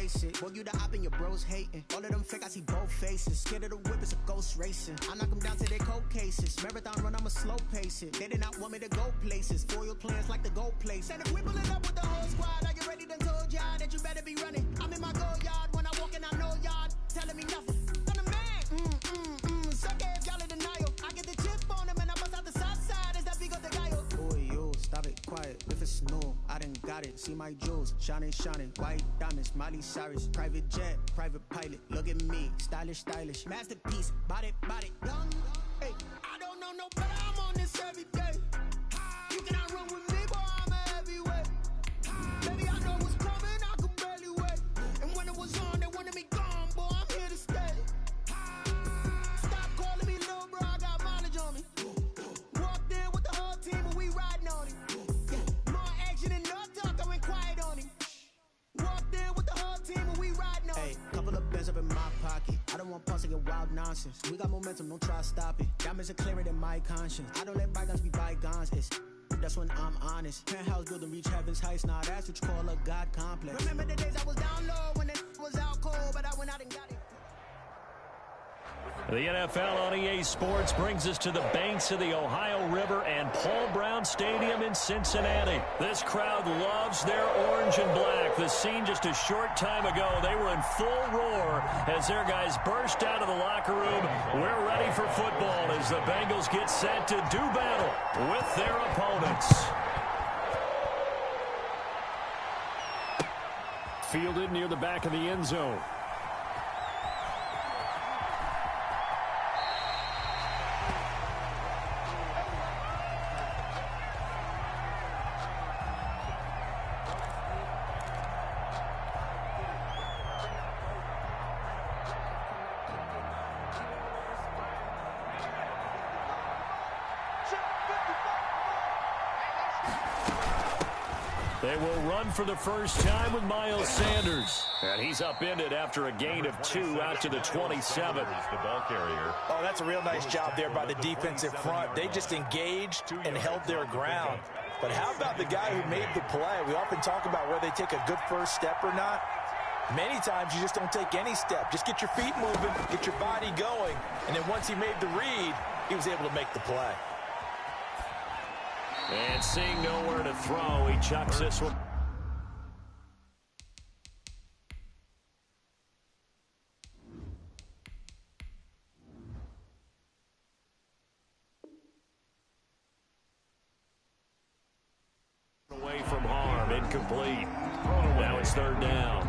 basic. Boy, you the op and your bros hating. All of them fake, I see both faces. Scared of the whip, it's a ghost racing. I knock them down to their cold cases. Marathon run, I'ma slow pace it. They did not want me to go places. Foil plans like the gold place. And if we pulling up with the whole squad, are you ready? Done told y'all that you better be running. I'm in my go yard. When I walk in, I know y'all telling me nothing. I'm the man. Suck it if y'all in denial. I get the chip on them and I bust out the south side. Is that big of the guy? Boy, yo, stop it, quiet. If it's no, I done got it. See my jewels, shining, white diamonds, Miley Cyrus, private jet, private pilot. Look at me, stylish, masterpiece, body, young. Hey, I don't know no better. I'm on this every day. You cannot run with me, boy. I'm a heavyweight. Baby, I know what's coming. I could barely wait. And when it was on, they wanted me gone, boy. I'm here to stay. Stop calling me little bro. I got mileage on me. Walked in with the whole team, and we riding on him. More action and no talk. I went quiet on him. Walked in with the whole team, and we riding on him. Hey, couple of bands up in my pocket. I don't want pulse to get wild nonsense. We got momentum, don't try to stop it. Diamonds are clearer than my conscience. I don't let bygones be bygones. That's when I'm honest. Penthouse building reach heaven's heights. Now that's what you call a God complex. Remember the days I was down low when it was out cold, but I went out and got it. The NFL on EA Sports brings us to the banks of the Ohio River and Paul Brown Stadium in Cincinnati. This crowd loves their orange and black. The scene just a short time ago, they were in full roar as their guys burst out of the locker room. We're ready for football as the Bengals get set to do battle with their opponents. Fielded near the back of the end zone. They will run for the first time with Miles Sanders. And he's upended after a gain of 2 out to the 27. The ball carrier. Oh, that's a real nice job there by the defensive front. They just engaged and held their ground. But how about the guy who made the play? We often talk about whether they take a good first step or not. Many times you just don't take any step. Just get your feet moving, get your body going. And then once he made the read, he was able to make the play. And seeing nowhere to throw, he chucks this one. Away from harm, incomplete. Now it's third down.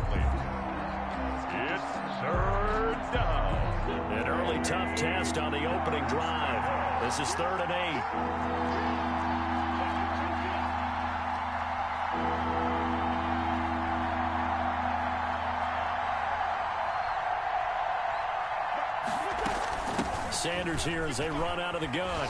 It's third down. An early tough test on the opening drive. This is 3rd and 8. Sanders here as they run out of the gun.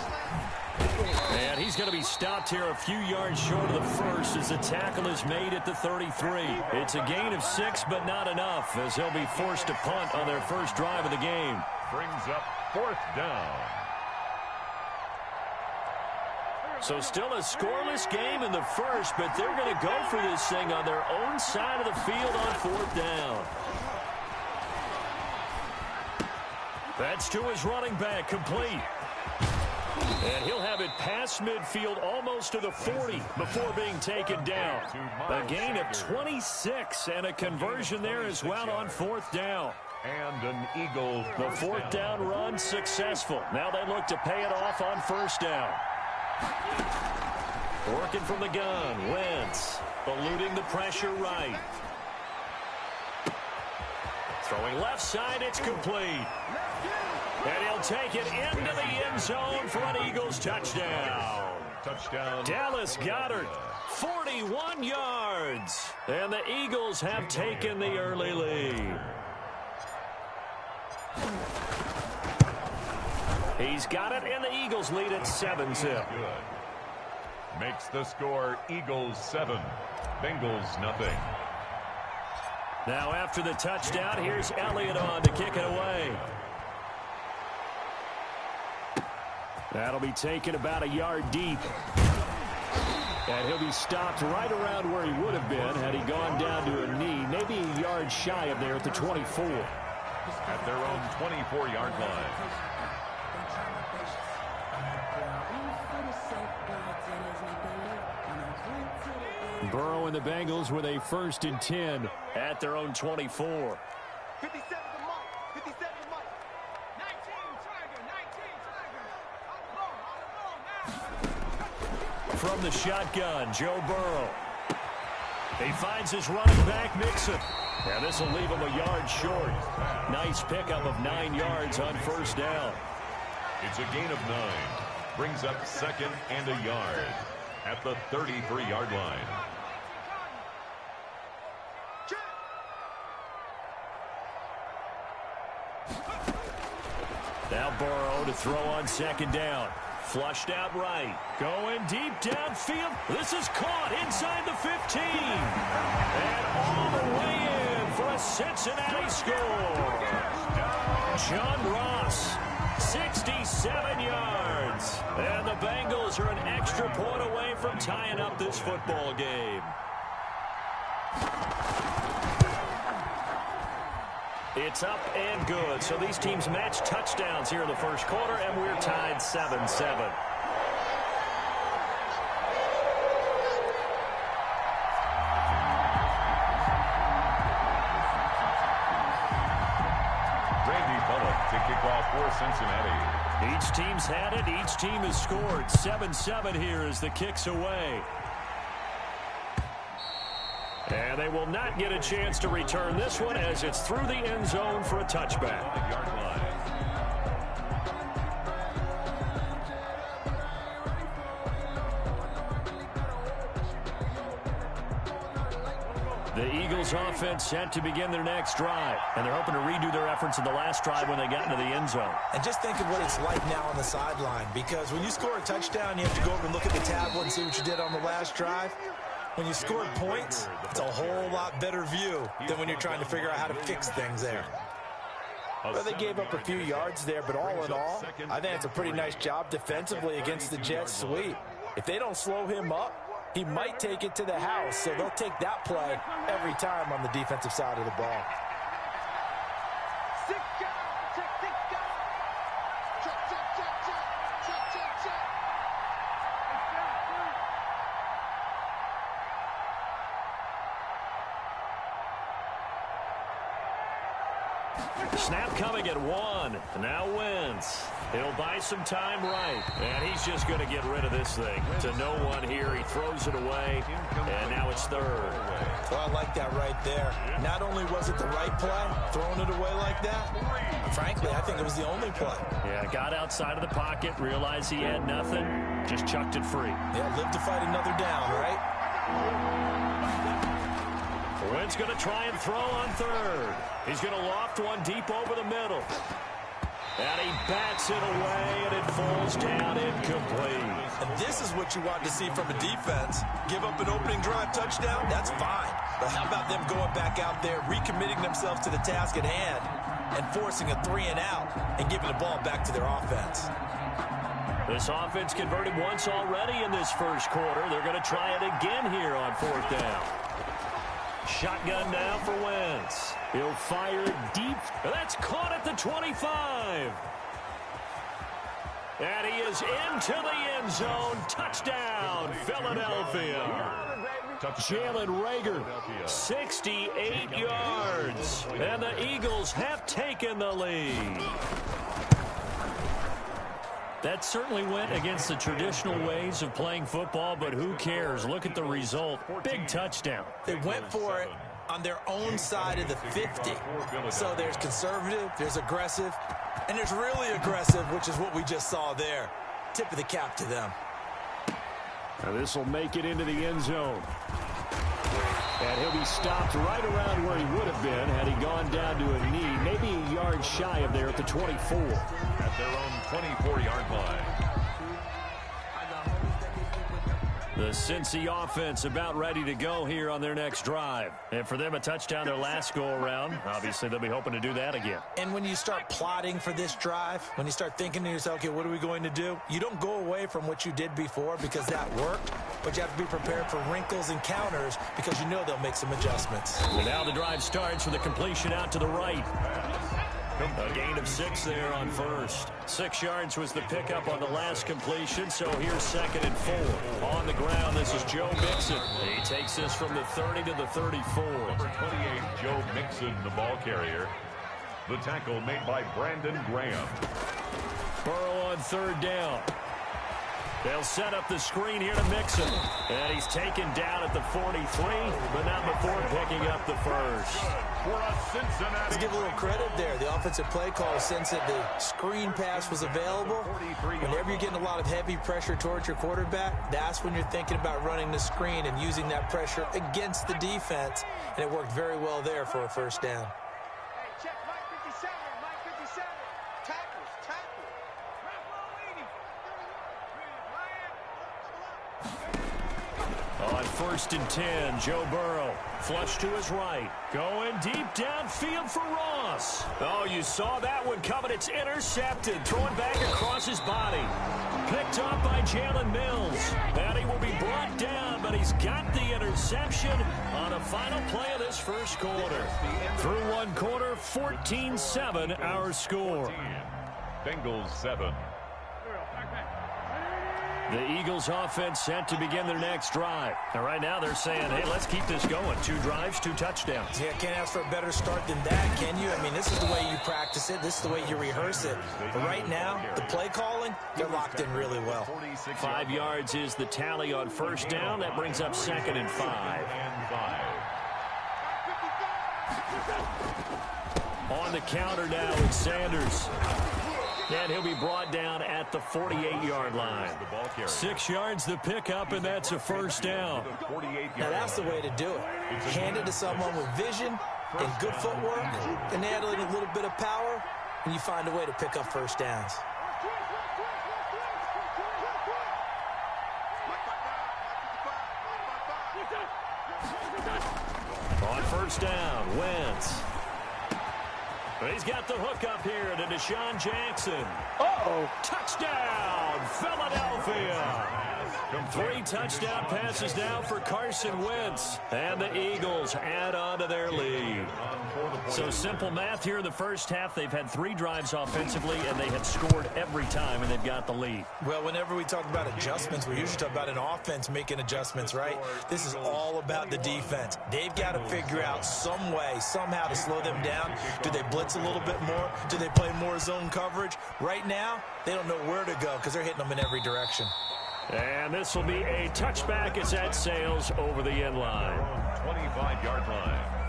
And he's going to be stopped here a few yards short of the first as the tackle is made at the 33. It's a gain of 6, but not enough as they'll be forced to punt on their first drive of the game. Brings up 4th down. So still a scoreless game in the first, but they're going to go for this thing on their own side of the field on 4th down. That's to his running back, complete. And he'll have it past midfield almost to the 40 before being taken down. A gain of 26 and a conversion there as well on 4th down. And an Eagle. The 4th down run successful. Now they look to pay it off on 1st down. Working from the gun, Wentz eluding the pressure right. Throwing left side, it's complete. And he'll take it into the end zone for an Eagles touchdown. Touchdown. Dallas Goedert, 41 yards. And the Eagles have taken the early lead. He's got it, and the Eagles lead at 7-zip. Makes the score Eagles 7, Bengals nothing. Now after the touchdown, here's Elliott on to kick it away. That'll be taken about a yard deep. And he'll be stopped right around where he would have been had he gone down to a knee, maybe a yard shy of there at the 24. At their own 24-yard line. Burrow and the Bengals with a 1st and 10 at their own 24. 57 to Mike. 57 to Mike. 19 Tiger. 19 Tiger. From the shotgun, Joe Burrow. He finds his running back, Mixon. And this will leave him a yard short. Nice pickup of 9 yards on 1st down. It's a gain of 9. Brings up 2nd and a yard at the 33-yard line. Now Burrow to throw on 2nd down. Flushed out right. Going deep downfield. This is caught inside the 15. And all the way in for a Cincinnati score. John Ross, 67 yards. And the Bengals are an extra point away from tying up this football game. It's up and good. So these teams match touchdowns here in the 1st quarter, and we're tied 7-7. To kick off for Cincinnati. Each team's had it. Each team has scored. 7-7 here as the kick's away. And they will not get a chance to return this one as it's through the end zone for a touchback. The Eagles offense set to begin their next drive, and they're hoping to redo their efforts in the last drive when they got into the end zone. And just think of what it's like now on the sideline, because when you score a touchdown, you have to go over and look at the tablet and see what you did on the last drive. When you scored points, it's a whole lot better view than when you're trying to figure out how to fix things there. Well, they gave up a few yards there, but all in all, I think it's a pretty nice job defensively against the Jets sweep. If they don't slow him up, he might take it to the house, so they'll take that play every time on the defensive side of the ball. Snap coming at 1. Now Wentz. He'll buy some time right. And he's just going to get rid of this thing. To no one here. He throws it away. And now it's 3rd. Well, I like that right there. Not only was it the right play, throwing it away like that, frankly, I think it was the only play. Yeah, got outside of the pocket, realized he had nothing, just chucked it free. Yeah, live to fight another down, right? Wentz going to try and throw on 3rd. He's going to loft one deep over the middle. And he bats it away, and it falls down incomplete. And this is what you want to see from a defense. Give up an opening drive touchdown, that's fine. But how about them going back out there, recommitting themselves to the task at hand, and forcing a 3-and-out, and giving the ball back to their offense. This offense converted once already in this 1st quarter. They're going to try it again here on 4th down. Shotgun now for Wentz. He'll fire deep. That's caught at the 25. And he is into the end zone. Touchdown, Philadelphia. Jalen Reagor, 68 yards. And the Eagles have taken the lead. That certainly went against the traditional ways of playing football, but who cares? Look at the result. Big touchdown. They went for it on their own side of the 50. So there's conservative, there's aggressive, and there's really aggressive, which is what we just saw there. Tip of the cap to them. Now this will make it into the end zone. And he'll be stopped right around where he would have been had he gone down to a knee, maybe a yard shy of there at the 24. At their own 24-yard line. The Cincy offense about ready to go here on their next drive. And for them, a touchdown their last go-around. Obviously, they'll be hoping to do that again. And when you start plotting for this drive, when you start thinking to yourself, okay, what are we going to do? You don't go away from what you did before because that worked, but you have to be prepared for wrinkles and counters because you know they'll make some adjustments. And now the drive starts with a completion out to the right. A gain of 6 there on first. 6 yards was the pickup on the last completion, so here's 2nd and 4. On the ground, this is Joe Mixon. He takes this from the 30 to the 34. Number 28, Joe Mixon, the ball carrier. The tackle made by Brandon Graham. Burrow on 3rd down. They'll set up the screen here to Mixon. And he's taken down at the 43, but not before picking up the first. Let's give a little credit there. The offensive play call since that the screen pass was available. Whenever you're getting a lot of heavy pressure towards your quarterback, that's when you're thinking about running the screen and using that pressure against the defense. And it worked very well there for a first down. Hey, check Mike 57, Mike 57. Tackles, tackle. On 1st and 10, Joe Burrow. Flush to his right. Going deep downfield for Ross. Oh, you saw that one coming. It's intercepted. Throwing back across his body. Picked up by Jalen Mills. And he will be brought down, but he's got the interception on a final play of this first quarter. Through one quarter, 14-7 our score. Bengals 7. The Eagles offense set to begin their next drive. And right now they're saying, hey, let's keep this going. 2 drives, 2 touchdowns. Yeah, can't ask for a better start than that, can you? I mean, this is the way you practice it. This is the way you rehearse it. But right now, the play calling, they're locked in really well. 5 yards is the tally on first down. That brings up 2nd and 5. On the counter now with Sanders. And he'll be brought down at the 48-yard line. 6 yards the pickup, and that's a first down. Now that's the way to do it. Hand it to someone with vision and good footwork, and add a little bit of power, and you find a way to pick up first downs. On first down, Wentz. He's got the hook up here to Deshaun Jackson. Uh-oh. Touchdown, Philadelphia. 3 touchdown passes now for Carson Wentz. And the Eagles add on to their lead. So simple math here in the first half. They've had 3 drives offensively, and they have scored every time, and they've got the lead. Well, whenever we talk about adjustments, we usually talk about an offense making adjustments, right? This is all about the defense. They've got to figure out some way, somehow to slow them down. Do they blitz a little bit more? Do they play more zone coverage? Right now, they don't know where to go because they're hitting them in every direction. And this will be a touchback as that sails over the end line. 25-yard line.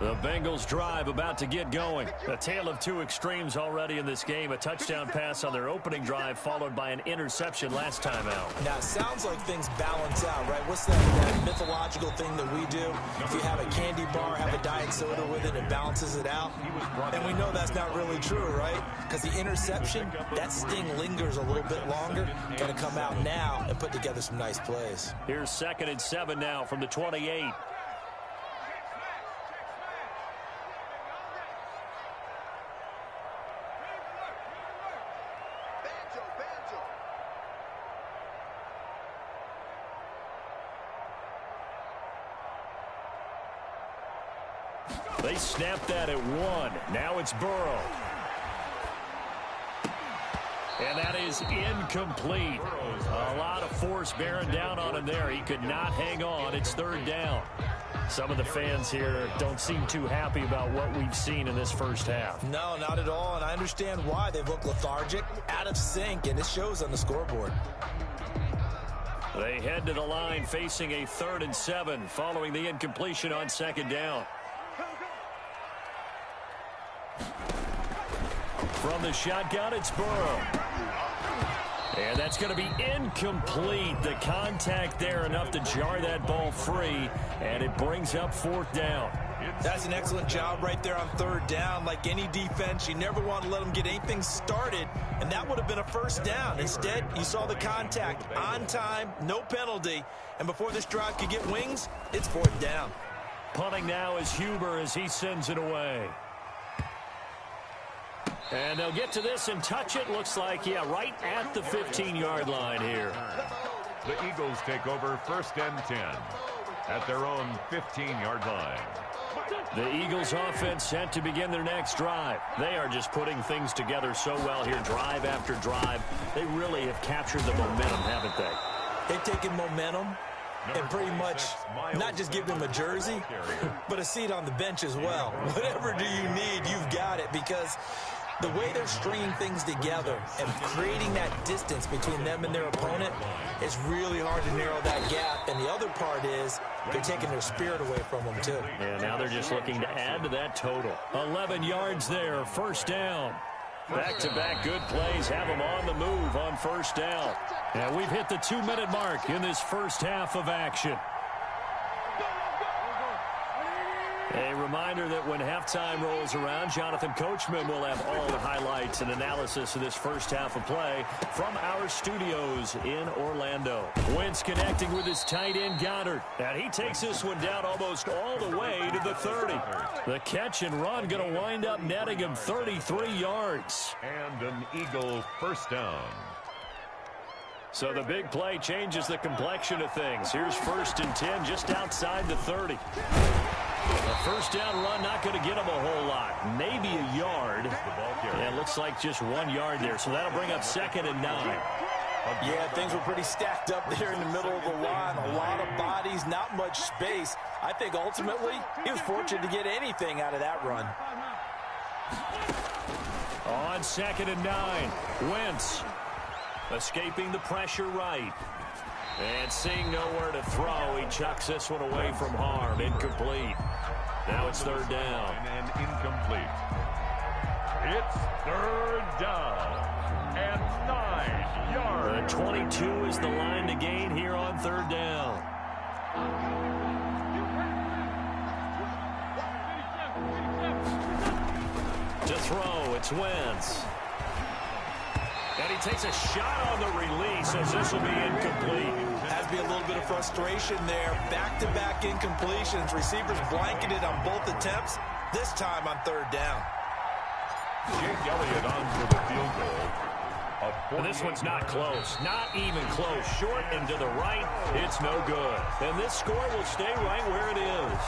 The Bengals drive about to get going. A tale of 2 extremes already in this game. A touchdown pass on their opening drive followed by an interception last time out. Now, it sounds like things balance out, right? What's that mythological thing that we do? If you have a candy bar, have a diet soda with it, it balances it out. And we know that's not really true, right? Because the interception, that sting lingers a little bit longer. Got to come out now and put together some nice plays. Here's 2nd and 7 now from the 28. They snapped that at 1. Now it's Burrow. And that is incomplete. A lot of force bearing down on him there. He could not hang on. It's 3rd down. Some of the fans here don't seem too happy about what we've seen in this first half. No, not at all, and I understand why. They look lethargic, out of sync, and it shows on the scoreboard. They head to the line facing a 3rd and 7 following the incompletion on 2nd down. From the shotgun, it's Burrow. And that's going to be incomplete. The contact there enough to jar that ball free, and it brings up 4th down. That's an excellent job right there on third down. Like any defense, you never want to let them get anything started, and that would have been a first down. Instead, you saw the contact on time, no penalty, and before this drive could get wings, it's fourth down. Punting now is Huber as he sends it away. And they'll get to this and touch it. Looks like, yeah, right at the 15-yard line here. The Eagles take over first and 10 at their own 15-yard line. The Eagles offense set to begin their next drive. They are just putting things together so well here, drive after drive. They really have captured the momentum, haven't they? They've taken momentum and pretty much not just give them a jersey, but a seat on the bench as well. Whatever do you need, you've got it, because the way they're stringing things together and creating that distance between them and their opponent is really hard to narrow that gap. And the other part is they're taking their spirit away from them, too. And now they're just looking to add to that total. 11 yards there, first down. Back-to-back good plays have them on the move on first down. And we've hit the 2-minute mark in this first half of action. A reminder that when halftime rolls around, Jonathan Coachman will have all the highlights and analysis of this first half of play from our studios in Orlando. Wentz connecting with his tight end Goddard. And he takes this one down almost all the way to the 30. The catch and run going to wind up netting him 33 yards. And an Eagle first down. So the big play changes the complexion of things. Here's first and 10 just outside the 30. A first down run not going to get him a whole lot. Maybe a yard. Yeah, it looks like just 1 yard there. So that'll bring up second and 9. Yeah, things were pretty stacked up there in the middle of the line. A lot of bodies, not much space. I think ultimately he was fortunate to get anything out of that run. On second and 9, Wentz escaping the pressure right. And seeing nowhere to throw, he chucks this one away from harm. Incomplete. Now it's third down. And incomplete. It's third down and 9 yards. 22 is the line to gain here on third down. To throw, it's Wentz. And he takes a shot on the release as this will be incomplete. Has to be a little bit of frustration there. Back-to-back incompletions. Receivers blanketed on both attempts, this time on third down. Jake Elliott on for the field goal. And this one's not close. Not even close. Short and to the right. It's no good. And this score will stay right where it is.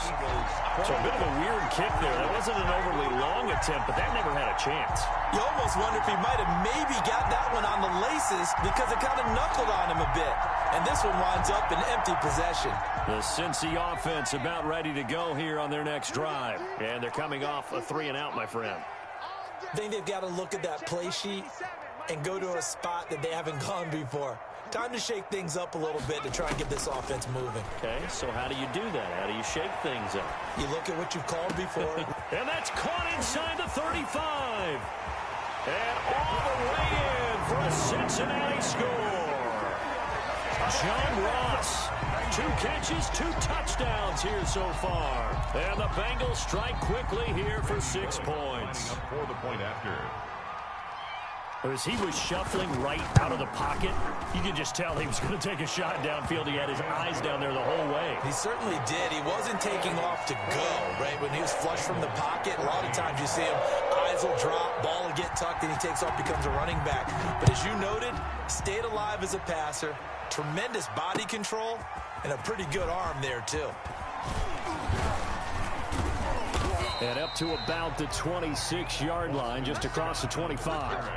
So a bit of a weird kick there. That wasn't an overly long attempt, but that never had a chance. You almost wonder if he might have maybe got that one on the laces because it kind of knuckled on him a bit. And this one winds up in empty possession. The Cincy offense about ready to go here on their next drive. And they're coming off a 3-and-out, my friend. I think they've got to look at that play sheet and go to a spot that they haven't gone before. Time to shake things up a little bit to try and get this offense moving. Okay, so how do you do that? How do you shake things up? You look at what you've called before. And that's caught inside the 35. And all the way in for a Cincinnati score. John Ross, 2 catches, 2 touchdowns here so far. And the Bengals strike quickly here for 6 points. For the point after. As he was shuffling right out of the pocket, you could just tell he was going to take a shot downfield. He had his eyes down there the whole way. He certainly did. He wasn't taking off to go, right? When he was flush from the pocket, a lot of times you see him, eyes will drop, ball will get tucked, and he takes off, becomes a running back. But as you noted, stayed alive as a passer, tremendous body control, and a pretty good arm there, too. And up to about the 26-yard line, just across the 25.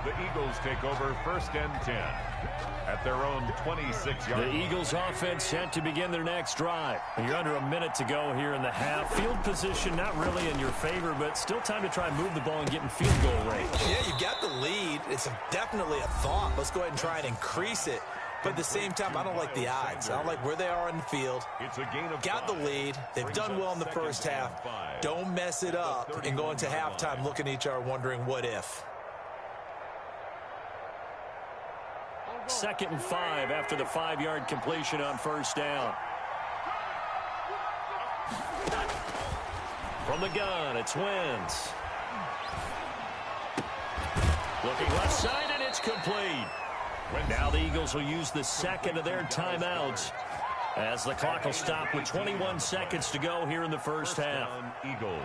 The Eagles take over first and 10 at their own 26-yard line. The Eagles offense set to begin their next drive. You're under a minute to go here in the half. Field position not really in your favor, but still time to try and move the ball and get in field goal range. Yeah, you got the lead. It's definitely a thought. Let's go ahead and try and increase it. But at the same time, I don't like the odds. I don't like where they are in the field. It's a gain of got 5. the lead. They've done well in the first half. Don't mess it up and go into halftime looking at each other wondering what if. 2nd and 5 after the 5-yard completion on first down. From the gun, it's Wentz. Looking left side, and it's complete. Now the Eagles will use the second of their timeouts as the clock will stop with 21 seconds to go here in the first half. Eagles.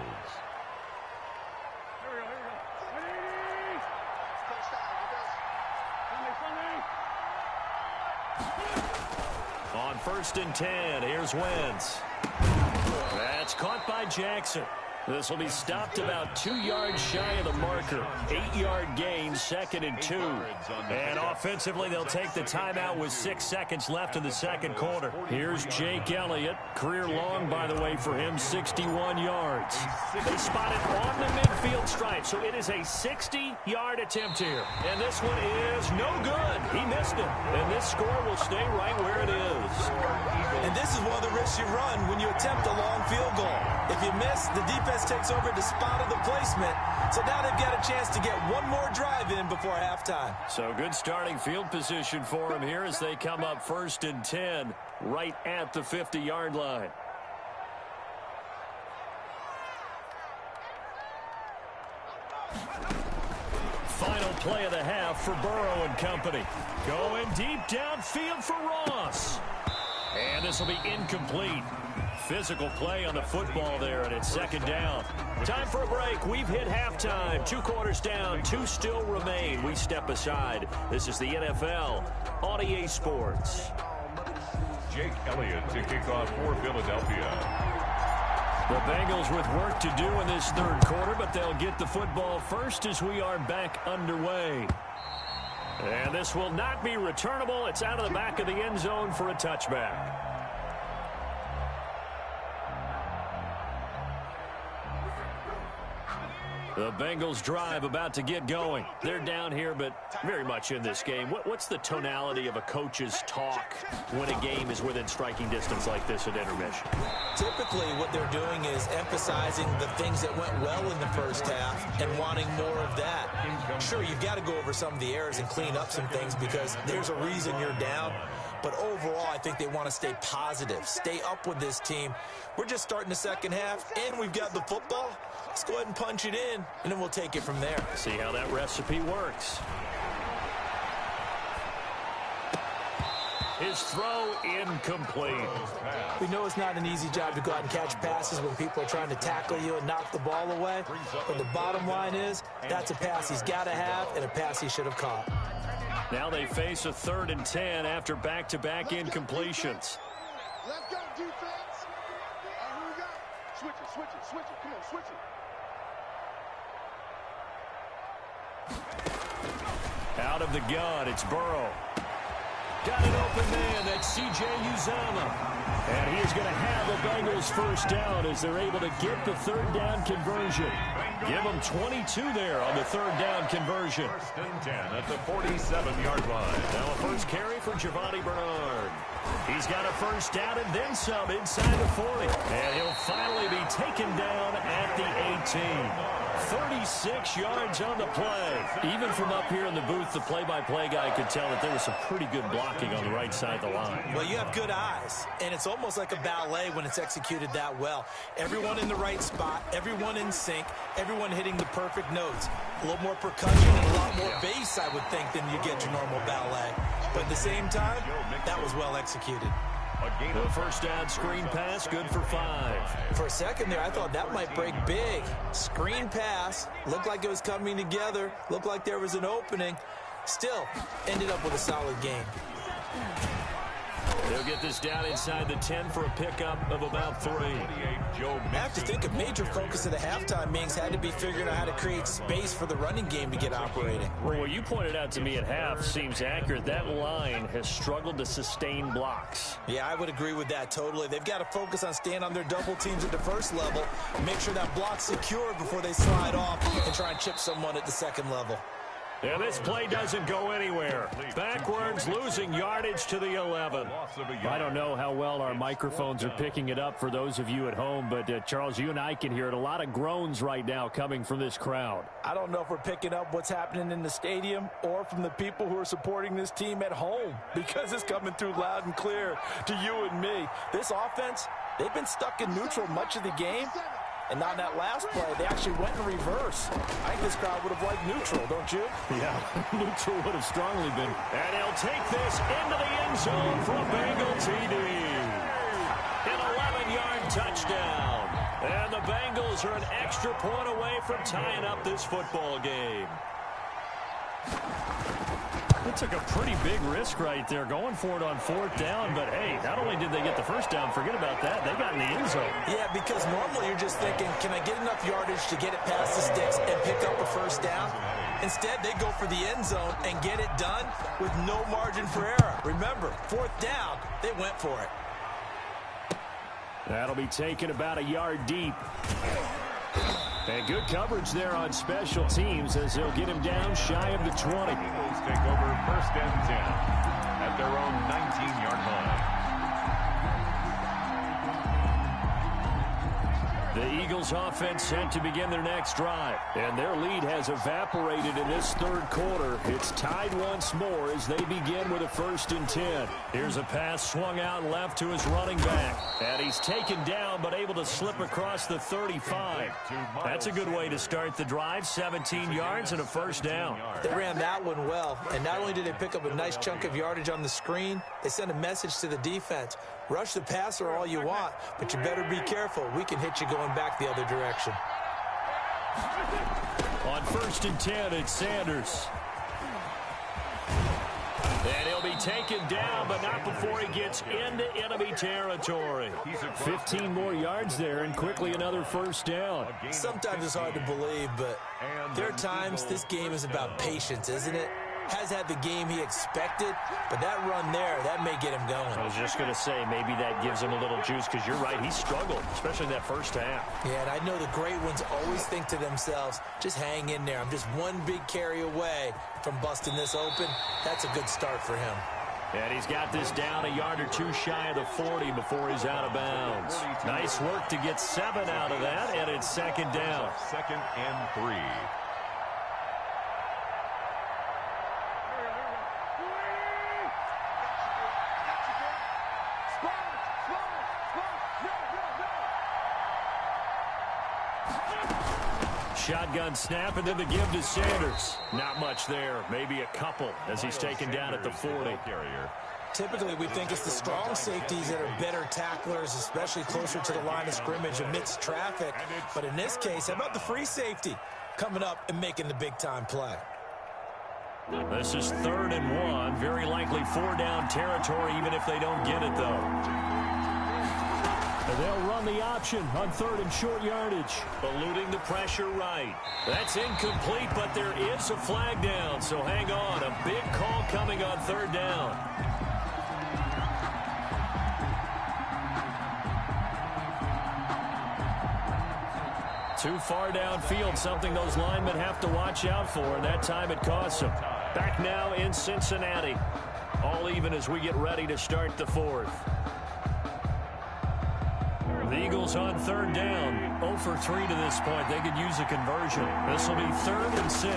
On 1st and 10, here's Wentz. That's caught by Jackson. This will be stopped about 2 yards shy of the marker. 8-yard gain, 2nd and 2. And offensively, they'll take the timeout with 6 seconds left in the second quarter. Here's Jake Elliott. Career long, by the way, for him, 61 yards. They spot it on the midfield stripe, so it is a 60-yard attempt here. And this one is no good. He missed it. And this score will stay right where it is. And this is one of the risks you run when you attempt a long field goal. If you miss, the defense takes over the spot of the placement. So now they've got a chance to get one more drive in before halftime. So good starting field position for him here as they come up 1st and 10 right at the 50-yard line. Final play of the half for Burrow and company. Going deep downfield for Ross. And this will be incomplete. Physical play on the football there, and it's 2nd down. Time for a break. We've hit halftime. 2 quarters down, 2 still remain. We step aside. This is the NFL on EA Sports. Jake Elliott to kick off for Philadelphia. The Bengals with work to do in this 3rd quarter, but they'll get the football first as we are back underway. And this will not be returnable. It's out of the back of the end zone for a touchback. The Bengals drive about to get going. They're down here, but very much in this game. What's the tonality of a coach's talk when a game is within striking distance like this at intermission? Typically, what they're doing is emphasizing the things that went well in the first half and wanting more of that. Sure, you've got to go over some of the errors and clean up some things because there's a reason you're down. But overall, I think they want to stay positive, stay up with this team. We're just starting the second half, and we've got the football. Let's go ahead and punch it in, and then we'll take it from there. See how that recipe works. His throw incomplete. We know it's not an easy job to go out and catch passes when people are trying to tackle you and knock the ball away. But the bottom line is, that's a pass he's got to have and a pass he should have caught. Now they face a 3rd and 10 after back-to-back incompletions. Let's go, defense. Here we go. Switch it, switch it, switch it. Come on, switch it. Out of the gun, it's Burrow. Got an open man, that's C.J. Uzomah. And he is going to have the Bengals first down as they're able to get the 3rd down conversion. Give them 22 there on the 3rd down conversion. 1st and 10 at the 47-yard line. Now a first carry for Giovanni Bernard. He's got a first down and then some inside the 40. And he'll finally be taken down at the 18. 36 yards on the play. Even from up here in the booth, the play-by-play guy could tell that there was some pretty good blocking on the right side of the line. Well, you have good eyes, and it's almost like a ballet when it's executed that well. Everyone in the right spot, everyone in sync, everyone hitting the perfect notes. A little more percussion and a lot more bass, I would think, than you get your normal ballet. But at the same time, that was well executed. The first down screen pass, good for 5. For a second there, I thought that might break big. Screen pass, looked like it was coming together, looked like there was an opening. Still, ended up with a solid game. They'll get this down inside the 10 for a pickup of about 3. I have to think a major focus of the halftime meetings had to be figuring out how to create space for the running game to get operating. Well, what you pointed out to me at half seems accurate. That line has struggled to sustain blocks. Yeah, I would agree with that totally. They've got to focus on staying on their double teams at the first level, make sure that block's secure before they slide off and try and chip someone at the second level. And this play doesn't go anywhere. Backwards, losing yardage to the 11. I don't know how well our microphones are picking it up for those of you at home, but Charles, you and I can hear it. A lot of groans right now coming from this crowd. I don't know if we're picking up what's happening in the stadium or from the people who are supporting this team at home, because it's coming through loud and clear to you and me. This offense, they've been stuck in neutral much of the game. And on that last play, they actually went in reverse. I think this crowd would have liked neutral, don't you? Yeah, neutral would have strongly been. And he'll take this into the end zone for a Bengal TD. An 11-yard touchdown. And the Bengals are an extra point away from tying up this football game. It took a pretty big risk right there going for it on 4th down. But, hey, not only did they get the first down, forget about that, they got in the end zone. Yeah, because normally you're just thinking, can I get enough yardage to get it past the sticks and pick up a first down? Instead, they go for the end zone and get it done with no margin for error. Remember, 4th down, they went for it. That'll be taken about a yard deep. And good coverage there on special teams as they'll get him down shy of the 20. Eagles take over 1st and 10 at their own 19-yard line. The Eagles offense set to begin their next drive. And their lead has evaporated in this 3rd quarter. It's tied once more as they begin with a 1st and 10. Here's a pass swung out left to his running back. And he's taken down but able to slip across the 35. That's a good way to start the drive. 17 yards and a 1st down. They ran that one well. And not only did they pick up a nice chunk of yardage on the screen, they sent a message to the defense. Rush the passer all you want, but you better be careful. We can hit you going back the other direction. On 1st and 10, it's Sanders. And he'll be taken down, but not before he gets into enemy territory. 15 more yards there, and quickly another 1st down. Sometimes it's hard to believe, but there are times this game is about patience, isn't it? Has had the game he expected, but that run there, that may get him going. I was just going to say, maybe that gives him a little juice, because you're right, he struggled, especially in that 1st half. Yeah, and I know the great ones always think to themselves, just hang in there. I'm just one big carry away from busting this open. That's a good start for him. And he's got this down a yard or two shy of the 40 before he's out of bounds. Nice work to get 7 out of that, and it's 2nd down. 2nd and 3. Shotgun snap, and then the give to Sanders. Not much there, maybe a couple as he's taken down at the 40. Typically, we think it's the strong safeties that are better tacklers, especially closer to the line of scrimmage amidst traffic. But in this case, how about the free safety coming up and making the big-time play? This is 3rd and 1. Very likely 4-down territory, even if they don't get it, though. And they'll run the option on 3rd and short yardage. Eluding the pressure right. That's incomplete, but there is a flag down, so hang on. A big call coming on 3rd down. Too far downfield, something those linemen have to watch out for, and that time it costs them. Back now in Cincinnati. All even as we get ready to start the 4th. The Eagles on 3rd down. 0 for 3 to this point. They could use a conversion. This will be 3rd and 6.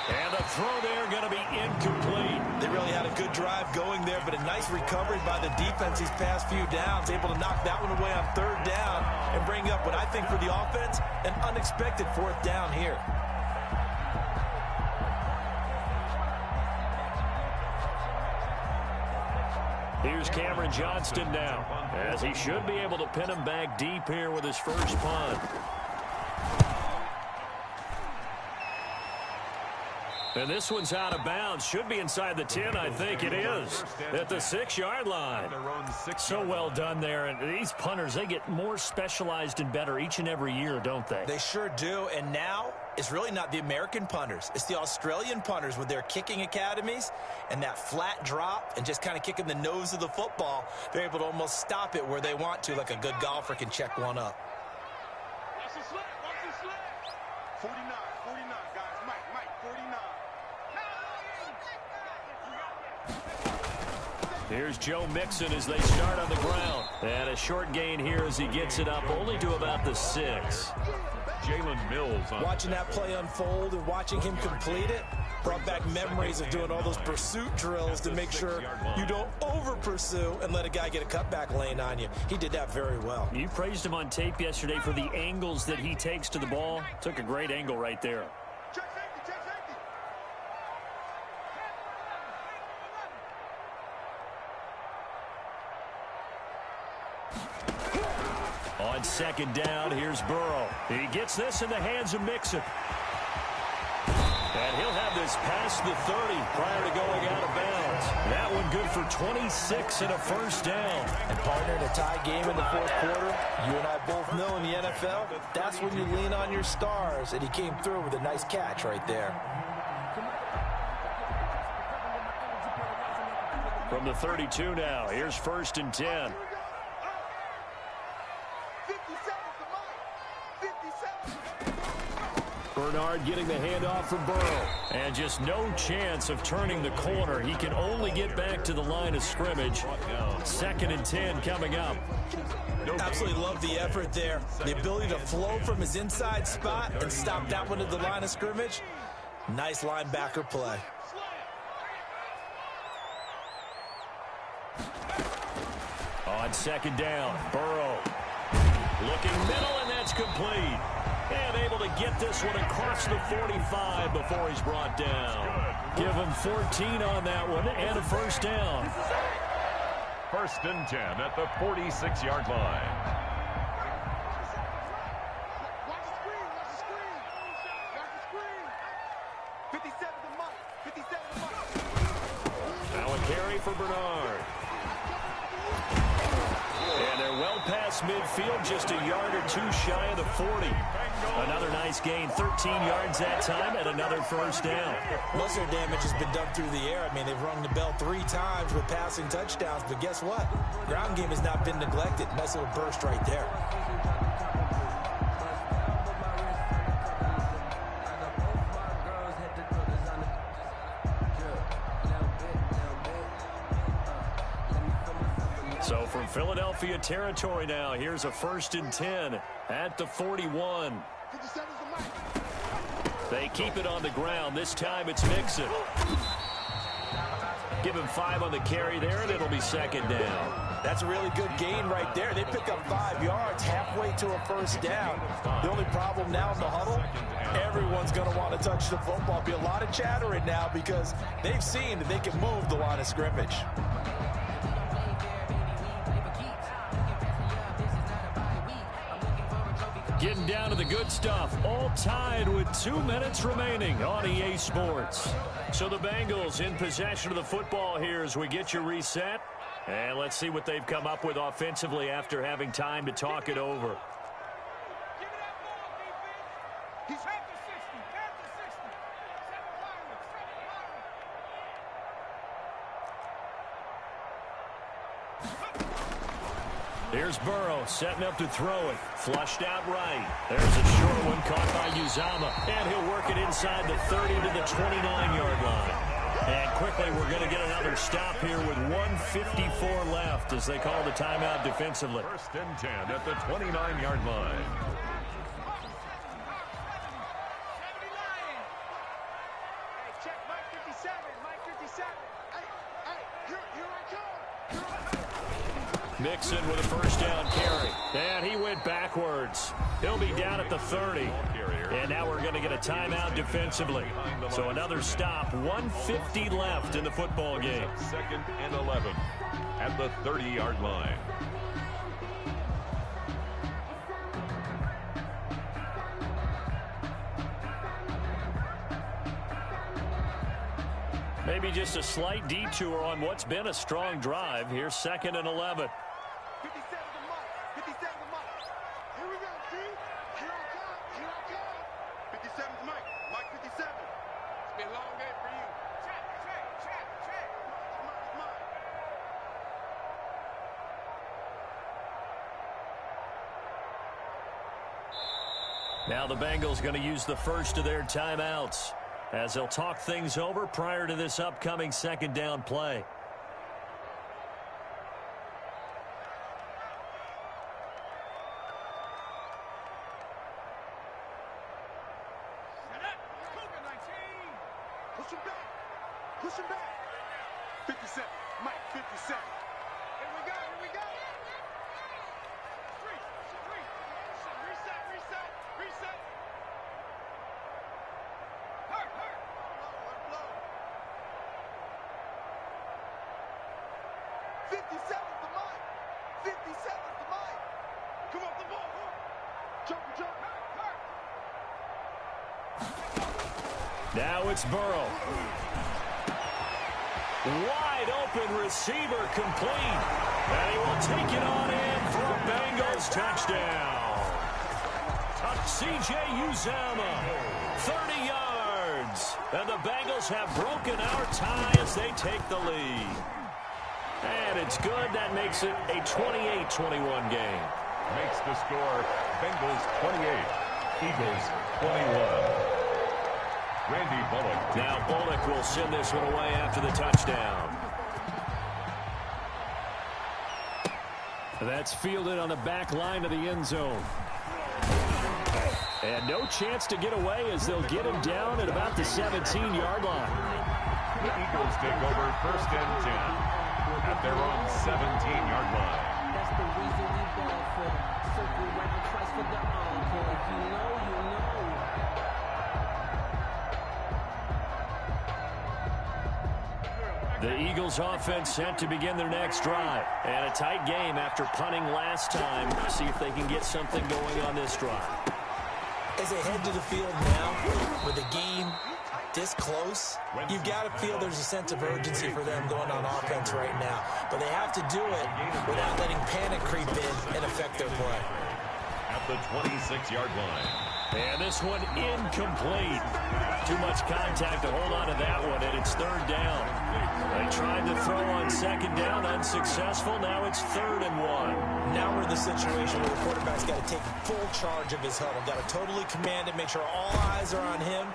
And the throw there going to be incomplete. They really had a good drive going there, but a nice recovery by the defense these past few downs. Able to knock that one away on 3rd down and bring up what I think for the offense, an unexpected 4th down here. Here's Cameron Johnston now, as he should be able to pin him back deep here with his first punt. And this one's out of bounds. Should be inside the 10, I think it is. At the 6-yard line. So well done there. And these punters, they get more specialized and better each and every year, don't they? They sure do. And now it's really not the American punters. It's the Australian punters with their kicking academies and that flat drop and just kind of kicking the nose of the football. They're able to almost stop it where they want to, like a good golfer can check one up. Watch the slip. Watch the slip. 49, guys. Mike, 49. Here's Joe Mixon as they start on the ground. And a short gain here as he gets it up only to about the 6. Jalen Mills. Watching that play unfold and watching him complete it, Brought back memories of doing all those pursuit drills to make sure you don't over-pursue and let a guy get a cutback lane on you. He did that very well. You praised him on tape yesterday for the angles that he takes to the ball. Took a great angle right there. On second down, here's Burrow. He gets this in the hands of Mixon. And he'll have this past the 30 prior to going out of bounds. That one good for 26 and a first down. And partner, in a tie game in the fourth quarter, you and I both know in the NFL, that's when you lean on your stars. And he came through with a nice catch right there. From the 32 now, here's first and 10. Bernard getting the handoff from Burrow. And just no chance of turning the corner. He can only get back to the line of scrimmage. Second and 10 coming up. Absolutely love the effort there. The ability to flow from his inside spot and stop that one at the line of scrimmage. Nice linebacker play. On second down, Burrow. Looking middle, and that's complete. And able to get this one across the 45 before he's brought down. Give him 14 on that one and a first down. First and 10 at the 46-yard line. Watch the screen. Watch the screen. Watch the screen. 57 to Mike. 57 to Mike. Now a carry for Bernard. And they're well past midfield, just a yard or two shy of the 40. Another nice gain, 13 yards that time, and another first down. Most of their damage has been done through the air. I mean, they've rung the bell 3 times with passing touchdowns, but guess what? Ground game has not been neglected. Nice little burst right there. So from Philadelphia territory now, here's a first and 10 at the 41. 57 to Mike. They keep it on the ground. This time it's Mixon. Give him 5 on the carry there, and it'll be second down. That's a really good gain right there. They pick up 5 yards halfway to a first down. The only problem now in the huddle, everyone's going to want to touch the football. Be a lot of chattering now because they've seen that they can move the line of scrimmage. Getting down to the good stuff, all tied with 2 minutes remaining on EA Sports. So the Bengals in possession of the football here as we get you reset. And let's see what they've come up with offensively after having time to talk it over. Here's Burrow setting up to throw it. Flushed out right. There's a short one caught by Uzama. And he'll work it inside the 30 to the 29-yard line. And quickly we're going to get another stop here with 1:54 left as they call the timeout defensively. First and 10 at the 29-yard line. Check Mike 57. Mike 57. Hey, here I come. Mixon with a first down carry. And he went backwards. He'll be down at the 30. And now we're going to get a timeout defensively. So another stop. 1:50 left in the football game. Second and 11 at the 30-yard line. Maybe just a slight detour on what's been a strong drive. Here's second and 11. 57 to Mike. 57 to Mike. Here we go, G. Here I come. Here I come. 57 to Mike. Mike 57. It's been a long day for you. Check. It's mine. Now the Bengals going to use the first of their timeouts as they'll talk things over prior to this upcoming second down play. Push him back. Push him back. 57. Mike, 57. Here we go. Here we go. Reset. Reset. Reset. Hurt. Blow. 57's the mic. 57's the mic. Come off the ball. Jump. Hurt. Now it's Burrow. Wide open receiver complete. And he will take it on in for a Bengals touchdown. C.J. Uzama, 30 yards. And the Bengals have broken our tie as they take the lead. And it's good. That makes it a 28-21 game. Makes the score Bengals 28, Eagles 21. Randy Bullock. Now Bullock will send this one away after the touchdown. That's fielded on the back line of the end zone. And no chance to get away as they'll get him down at about the 17-yard line. The Eagles take over 1st and 10 at their own 17-yard line. That's the reason we ball for them. Circle right twice for the encore. If you know, you know. The Eagles offense set to begin their next drive. And a tight game after punting last time. See if they can get something going on this drive. As they head to the field now, with the game this close, you've got to feel there's a sense of urgency for them going on offense right now. But they have to do it without letting panic creep in and affect their play. At the 26-yard line. And this one incomplete. Too much contact to hold on to that one, and it's 3rd down. They tried to throw on 2nd down, unsuccessful. Now it's 3rd and 1. Now we're in the situation where the quarterback's got to take full charge of his huddle. Got to totally command it, make sure all eyes are on him.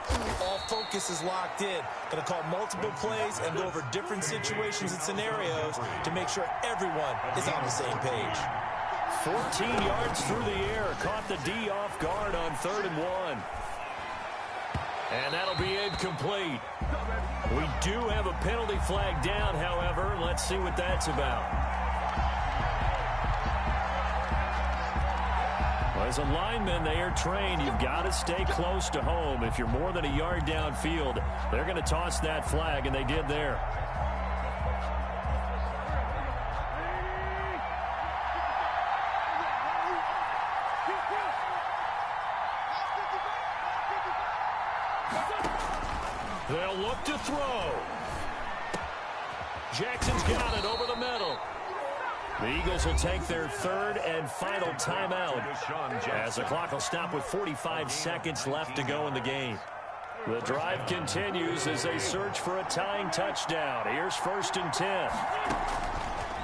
All focus is locked in. Going to call multiple plays and go over different situations and scenarios to make sure everyone is on the same page. 14 yards through the air. Caught the D off guard on 3rd and 1. And that'll be incomplete. We do have a penalty flag down, however. Let's see what that's about. Well, as a lineman, they are trained. You've got to stay close to home. If you're more than a yard downfield, they're going to toss that flag, and they did there. They'll look to throw. Jackson's got it over the middle. The Eagles will take their 3rd and final timeout as the clock will stop with 45 seconds left to go in the game. The drive continues as they search for a tying touchdown. Here's 1st and 10.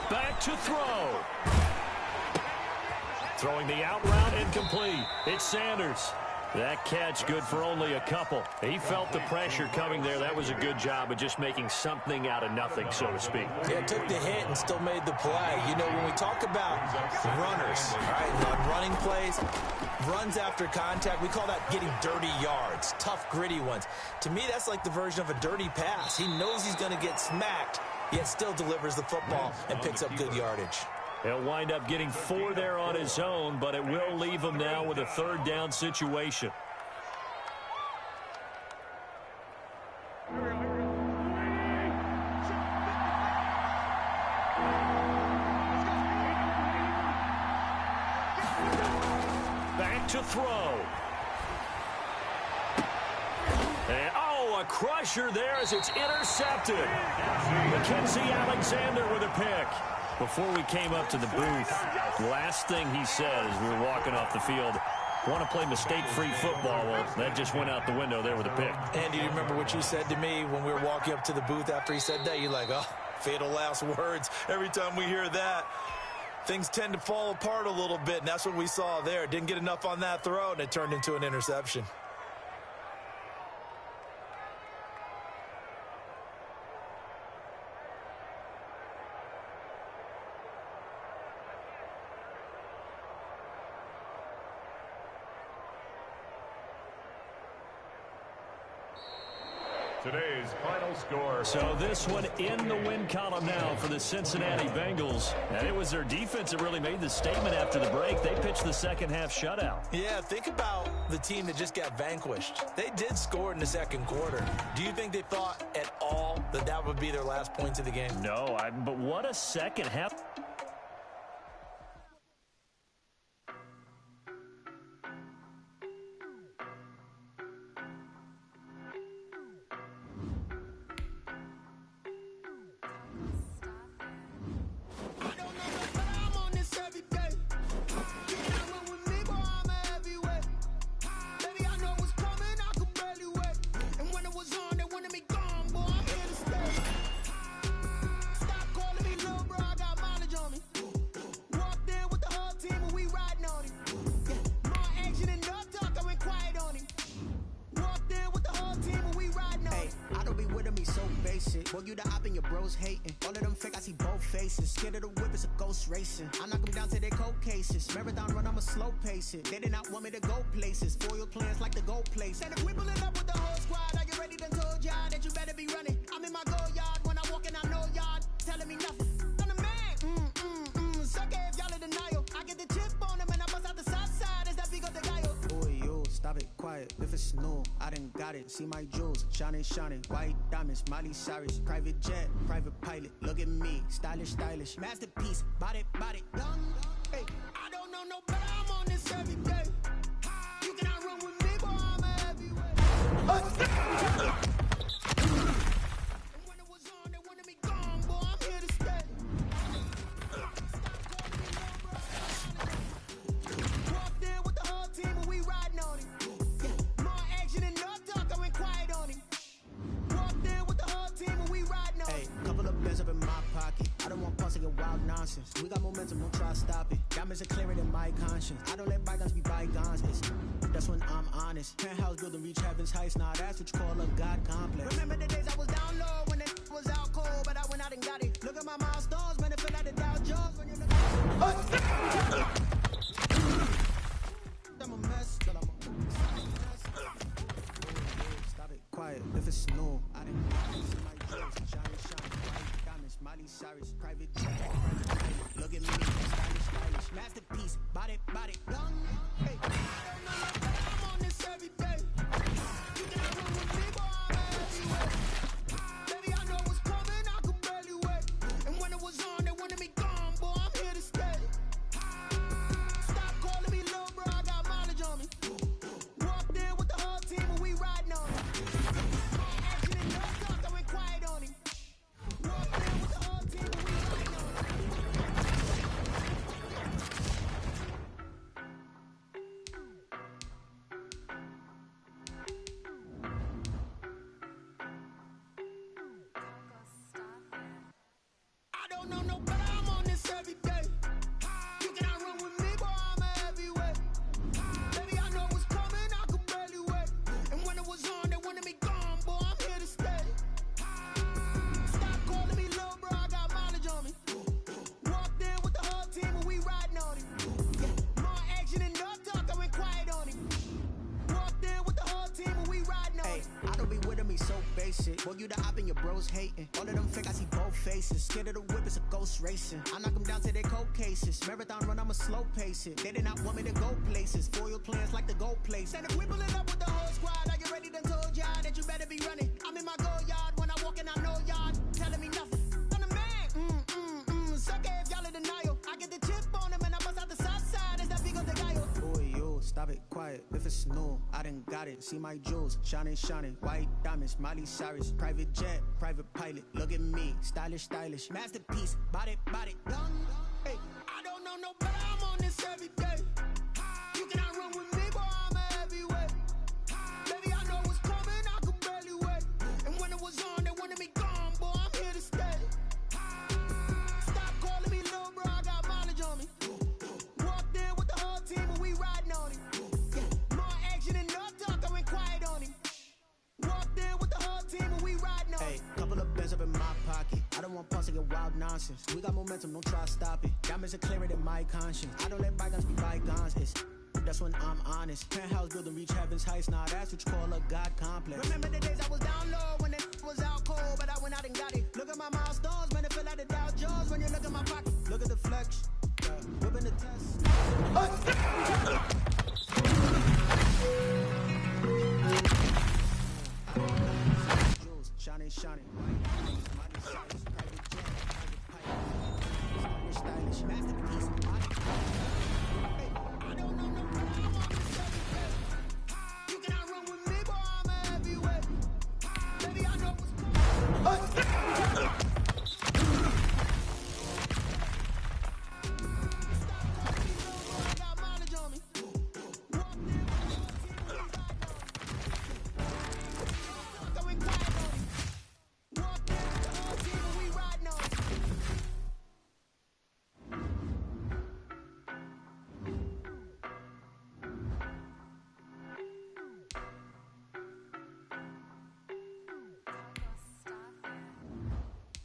Back to throw. Throwing the out route incomplete. It's Sanders. That catch good for only a couple. He felt the pressure coming there. That was a good job of just making something out of nothing, so to speak. Yeah, took the hit and still made the play. You know, when we talk about runners, right, on running plays, runs after contact, we call that getting dirty yards, tough, gritty ones. To me, that's like the version of a dirty pass. He knows he's going to get smacked, yet still delivers the football and picks up good yardage. He'll wind up getting 4 there on his own, but it will leave him now with a 3rd down situation. Back to throw. And, a crusher there as it's intercepted. Mackenzie Alexander with a pick. Before we came up to the booth, last thing he said as we were walking off the field, want to play mistake-free football. Well, that just went out the window there with a pick. Andy, do you remember what you said to me when we were walking up to the booth after he said that? You're like, oh, fatal last words. Every time we hear that, things tend to fall apart a little bit, and that's what we saw there. Didn't get enough on that throw, and it turned into an interception. Today's final score. So this one in the win column now for the Cincinnati Bengals. And it was their defense that really made the statement after the break. They pitched the second half shutout. Yeah, think about the team that just got vanquished. They did score in the second quarter. Do you think they thought at all that that would be their last points of the game? No, but what a second half. Boy, you the op and your bros hating. All of them fake, I see both faces. Scared of the whip, it's a ghost racing. I knock them down to their cold cases. Marathon run, I'ma slow pace it. They did not want me to go places. Foil plans like the go place. And if we pulling up with the whole squad, are you ready? Done told y'all that you better be running. I'm in my go yard. When I walk in, I know y'all telling me nothing. I'm the man. Sucker if y'all in denial. I get the chip on them and I bust out the south side. Is that Vigo de Gallo? Boy, yo, stop it, quiet. If it's new, I done got it. See my jewels, shining, shining. White diamonds, Miley Cyrus. Private jet, private pilot. Look at me, stylish, stylish. Masterpiece, body, body, done. Hey, I don't know no better. I'm on this every day. You cannot run with me, boy. I'm a heavyweight. And when it was on, they wanted me gone, boy. I'm here to stay. Walked in with the whole team and we riding on it. More action and no talk, I went quiet on him. Walked in with the whole team and we riding on it. Hey, couple of bands up in my pocket. I don't want pulse and wild nonsense. We got momentum, don't try to stop it. Diamonds are clearer than my conscience. I don't let bygones be bygones. That's when I'm honest. Penthouse building, reach heaven's heights. Nah, that's what you call a God complex. Remember the days I was down low when it was out cold, but I went out and got it. Look at my milestones, man, it feel like the Dow Jones when you look at I'm a mess, but I'm a mess. Stop it, quiet, if it's new. I didn't see my jewels, shining, shining. White diamonds, Miley Cyrus, private jet, private pilot. Look at me, stylish, stylish. Masterpiece, body, body, done. Hey, I'm on this every day. You cannot run with me, boy, I'm a heavyweight. Baby, I know what's coming, I could barely wait. And when it was on, they wanted me gone, boy, I'm here to stay. Stop calling me little bro, I got mileage on me. Walked in with the whole team and we riding on it. Action and no talk, I went quiet on him. Walked in with the whole team and we riding on it. I don't know no better, I'm on this every day. You cannot run with me, boy, I'm a heavyweight. Baby, I know what's coming, I could barely wait. And when it was on, they wanted me gone, boy, I'm here to stay. Stop calling me little bro, I got mileage on me. Walked in with the whole team and we riding on it. More action and no talk, I went quiet on him. Walked in with the whole team and we riding on it. I don't be with me so basic. Boy, you the op and your bros hating. All of them fake, I see both faces. Scared of the whip, it's a ghost racing. I knock them down to their cold cases. Marathon run, I'ma slow pace it. They did not want me to go places. Foil plans like the go place. And if we pulling up with the whole squad, are you ready? Done told y'all that you better be running. I'm in my go yard. When I walk in, I know y'all telling me nothing. I'm the man. Sucker if y'all in denial. I get the chip on them and I bust out the south side. Is that Vigo de Gallo? Boy, yo, stop it, quiet. If it's new, I done got it. See my jewels, shining, shining. White diamonds, Miley Cyrus. Private jet, private pilot. Look at me, stylish, stylish. Masterpiece, body, body, done. Hey, I don't know no better. I'm on this every day. You cannot run with me, boy, I'm a heavyweight. Baby, I know what's coming, I could barely wait. And when it was on, they wanted me gone, boy, I'm here to stay. Stop calling me little bro, I got mileage on me. Walked in with the whole team and we riding on it. More action and no talk, I went quiet on him. Walked in with the whole team and we riding on it. Hey, couple of bands up in my pocket. I don't want pulse and wild nonsense. We got momentum, don't try to stop it. Diamonds are clearer than my conscience. I don't let bygones be bygones. That's when I'm honest. Penthouse building, reach heaven's heights. Nah, that's what you call a God complex. Remember the days I was down low when it was out cold, but I went out and got it. Look at my milestones, man, it feel like the Dow Jones when you look at my pocket. Look at the flex, whipping the test. Jewels, shining, shining. Stylish, masterpiece. I don't know no problem on this everything. You cannot run with me, boy, I'm a heavyweight. Baby, I know what's coming. I got mileage on me. Walked in with the whole team, we ride on. Going quiet on me. Walked in with the whole team, we ride on.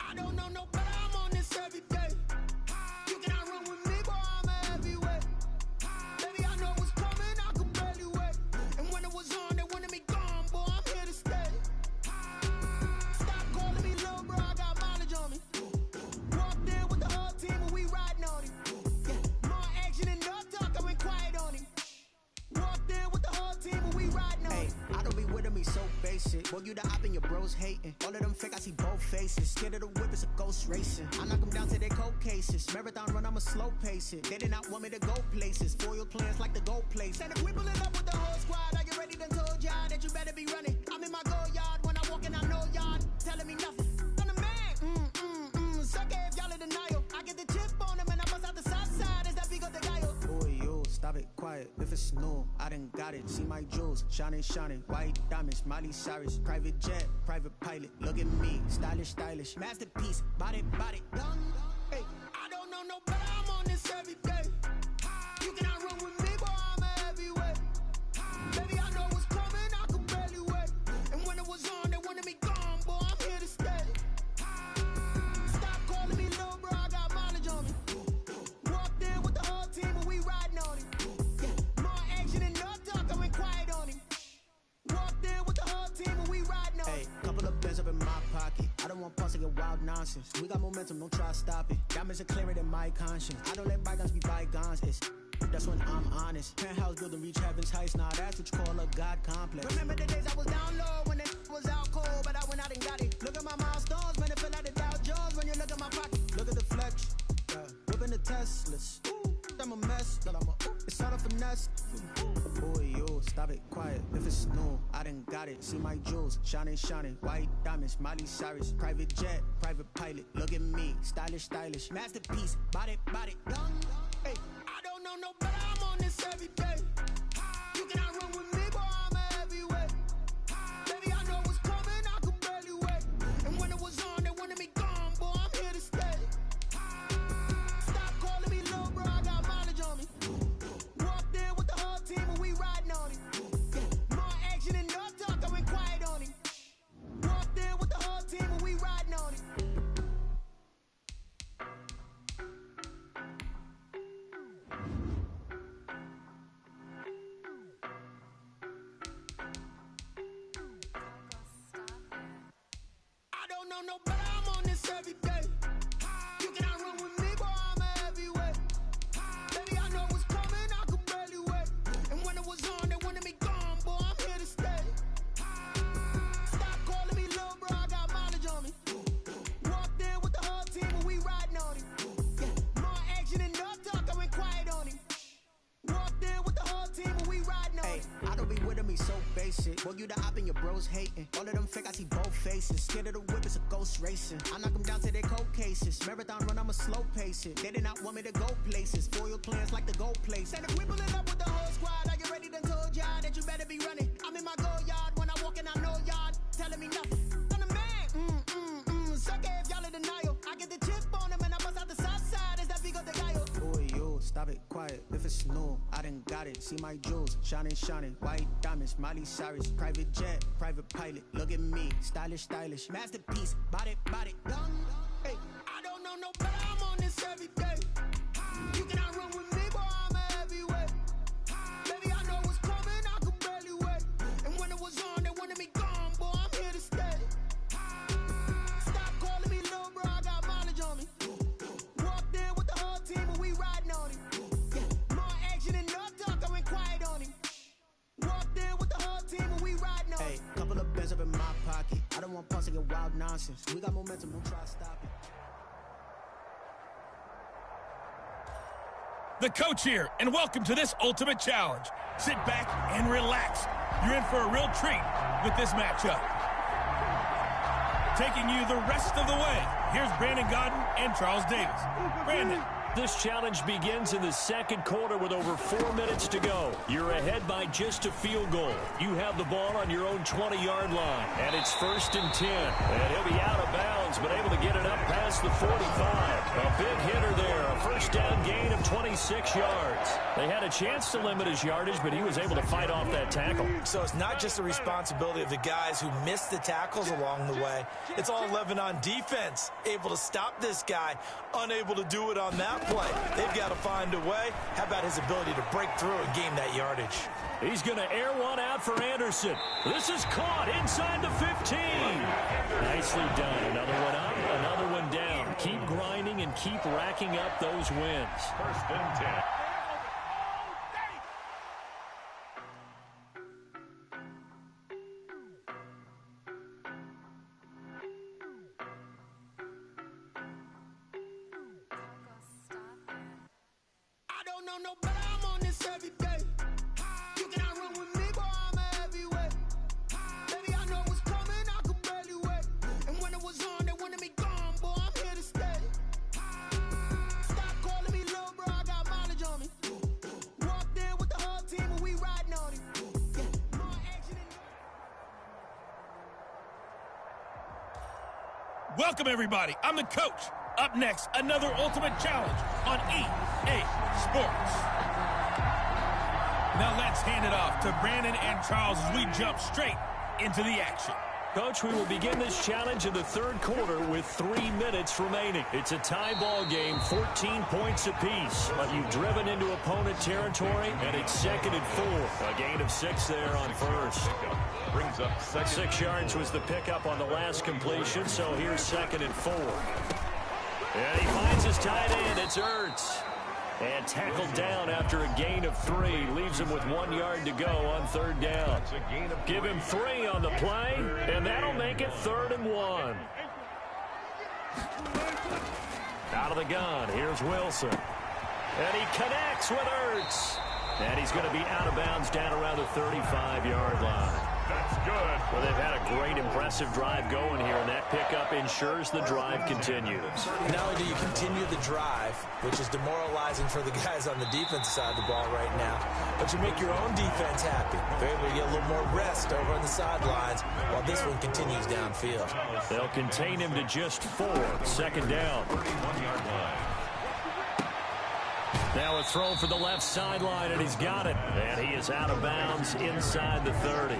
I don't know no better, I'm on this every day. You cannot run with me, boy, I'm a heavyweight. Baby, I know what's coming, I could barely wait. And when it was on, they wanted me gone, boy, I'm here to stay. Stop calling me little bro, I got mileage on me. Walked in with the whole team and we riding on him. Yeah, more action and no talk, I went quiet on him. Walked in with the whole team and we riding on him. I don't be with him, he's so basic. Boy, you the op and your bros hating. All of them fake, I see both faces. Scared of the whip, it's a ghost racing. I knock them down to their cold cases. Marathon run, I'ma slow pace it. They did not want me to go places. Foil plans like the gold place. And if we pulling up with the whole squad, I get ready to told y'all that you better be running. I'm in my go yard when I walk in, I know y'all telling me nothing. I'm the man. Suck it if y'all in denial. I get the chip on them and I bust out the south side. Is that big of the guy? Boy, yo, stop it, quiet. If it's new, I done got it. See my jewels, shining, shining. White diamonds, Miley Cyrus. Private jet, private pilot. Look at me, stylish, stylish. Masterpiece, body, body. Young, hey, I don't know no better, I'm on this every day. You cannot run with me, boy, I'm a heavyweight. Baby, I know what's coming, I could barely wait. And when it was on, they wanted me gone, boy, I'm here to stay. Stop calling me little bro, I got mileage on me. Walked in with the whole team and we riding on him. Yeah, more action and no talk, I went quiet on him. Walked in with the whole team and we riding on him. Hey, couple of bands up in my pocket. I don't want pause to get wild nonsense. We got momentum, don't try to stop it. Diamonds are clearer than my conscience. I don't let bygones be bygones. That's when I'm honest. Penthouse building, reach heaven's heights. Nah, that's what you call a God complex. Remember the days I was down low when it was out cold, but I went out and got it. Look at my milestones, man, it feel like the Dow Jones when you look at my pocket. Look at the flex, whipping the Teslas. I'm a mess, but it's all a finesse. Boy, yo, stop it, quiet. If it's new, I done got it. See my jewels, shining, shining. White diamonds, Miley Cyrus. Private jet, private pilot. Look at me, stylish, stylish. Masterpiece, body, body. Young, hey, I don't know no better, I'm on this every day. You cannot run with me, boy, I'm a heavyweight. Baby, I know what's coming, I could barely wait. And when it was on, they wanted me gone, boy, I'm here to stay. Stop calling me little bro, I got mileage on me. Walked in with the whole team and we riding on him. Yeah, more action and no talk, I went quiet on him. Walked in with the whole team and we riding on him. I don't know no better, I'm on this every day. You cannot run with me, boy, I'm a heavyweight. Baby, I know what's coming, I could barely wait. And when it was on, they wanted me gone, boy, I'm here to stay. Stop calling me little bro, I got mileage on me. Walked in with the whole team and we riding on him. Yeah, more action and no talk, I went quiet on him. Walked in with the whole team and we riding on him. I don't be with him, he's so basic. Boy, you the op and your bros hating. All of them fake, I see both faces. Scared of the whip, it's a ghost racing. I knock them down to their cold cases. Marathon run, I'ma slow pace it. They did not want me to go places. Foil plans like the gold place. And if we pulling up with the whole squad, I get ready to told y'all that you better be running. I'm in my go yard when I walk in, I know y'all telling me nothing. I'm the man. Suck it if y'all in denial. I get the chip on them and I bust out the south side. Is that big of the guy? Boy, yo, stop it, quiet. If it's new, I done got it. See my jewels, shining, shining. White diamonds, Miley Cyrus. Private jet, private pilot. Look at me, stylish, stylish. Masterpiece, body, body. Young, hey, I don't know no better, I'm on this every day. You cannot run with me, boy, I'm a heavyweight. Baby, on pause to get wild nonsense. We got momentum, don't try to stop it. The coach here, and welcome to this Ultimate Challenge. Sit back and relax. You're in for a real treat with this matchup. Taking you the rest of the way, here's Brandon Godden and Charles Davis. Brandon. This challenge begins in the second quarter with over 4 minutes to go. You're ahead by just a field goal. You have the ball on your own 20-yard line, and it's 1st and 10. And he'll be out of bounds, but able to get it up past the 45. A big hitter there, a first down gain of 26 yards. They had a chance to limit his yardage, but he was able to fight off that tackle. So it's not just the responsibility of the guys who missed the tackles along the way. It's all 11 on defense, able to stop this guy, unable to do it on that play. They've got to find a way. How about his ability to break through and gain that yardage? He's going to air one out for Anderson. This is caught inside the 15. Nicely done. Another one up, another one down. Keep grinding and keep racking up those wins. 1st and 10. No, but I'm on this every day. You cannot run with me, boy, I'm a heavyweight. Baby, I know what's coming, I could barely wait. And when it was on, they wanted me gone, boy, I'm here to stay. Stop calling me little bro, I got mileage on me. Walked in with the whole team and we riding on it. Yeah, more action than... Welcome, everybody. I'm the coach. Up next, another Ultimate Challenge on EA Sports. Now let's hand it off to Brandon and Charles as we jump straight into the action. Coach, we will begin this challenge in the third quarter with 3 minutes remaining. It's a tie ball game, 14 points apiece. But you've driven into opponent territory, and it's 2nd and 4. A gain of 6 there on first. Brings up 2nd. 6 yards was the pickup on the last completion, so here's 2nd and 4. And he finds his tight end. It's Ertz. And tackled down after a gain of 3. Leaves him with 1 yard to go on 3rd down. Give him 3 on the play, and that'll make it 3rd and 1. Out of the gun, here's Wilson. And he connects with Ertz. And he's going to be out of bounds down around the 35-yard line. That's good. Well, they've had a great, impressive drive going here, and that pickup ensures the drive continues. Not only do you continue the drive, which is demoralizing for the guys on the defensive side of the ball right now, but you make your own defense happy. They're able to get a little more rest over on the sidelines while this one continues downfield. They'll contain him to just 4. 2nd down. 31-yard line. Now a throw for the left sideline, and he's got it. And he is out of bounds inside the 30.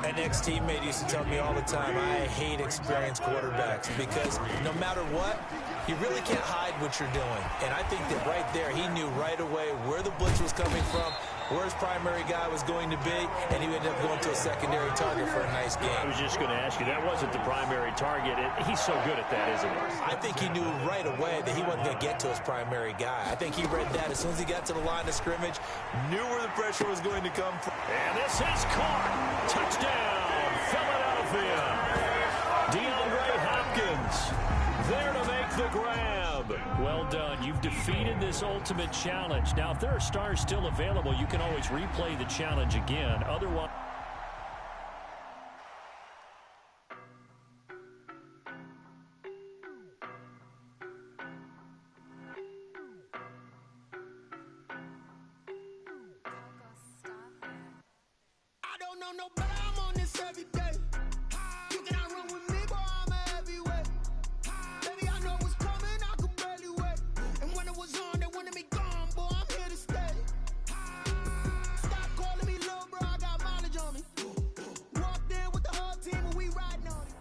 An ex-teammate used to tell me all the time, I hate experienced quarterbacks because no matter what, you really can't hide what you're doing. And I think that right there, he knew right away where the blitz was coming from, where his primary guy was going to be, and he ended up going to a secondary target for a nice game. I was just going to ask you, that wasn't the primary target. He's so good at that, isn't he? I think he knew right away that he wasn't going to get to his primary guy. I think he read that as soon as he got to the line of scrimmage, knew where the pressure was going to come from. And this is caught. Touchdown, Philadelphia. DeAndre Hopkins there to make the grab. Well done. You've defeated this ultimate challenge. Now, if there are stars still available, you can always replay the challenge again. Otherwise... I don't know no better, I'm on this every day. You cannot run with me, boy, I'm a heavyweight. Baby, I know what's coming, I could barely wait. And when it was on, they wanted me gone, boy, I'm here to stay. Stop calling me little bro, I got mileage on me. Walked in with the whole team and we riding on it.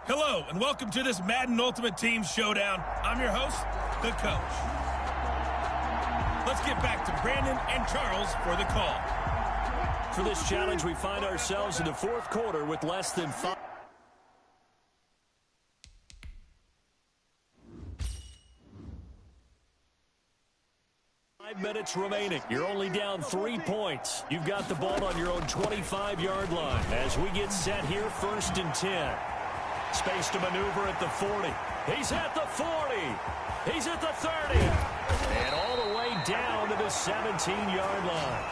Hello, and welcome to this Madden Ultimate Team Showdown. I'm your host, the coach. Let's get back to Brandon and Charles for the call. For this challenge, we find ourselves in the fourth quarter with less than 5 5 minutes remaining. You're only down 3 points. You've got the ball on your own 25-yard line as we get set here 1st and 10. Space to maneuver at the 40. He's at the 40. He's at the 30. And all the way down to the 17-yard line.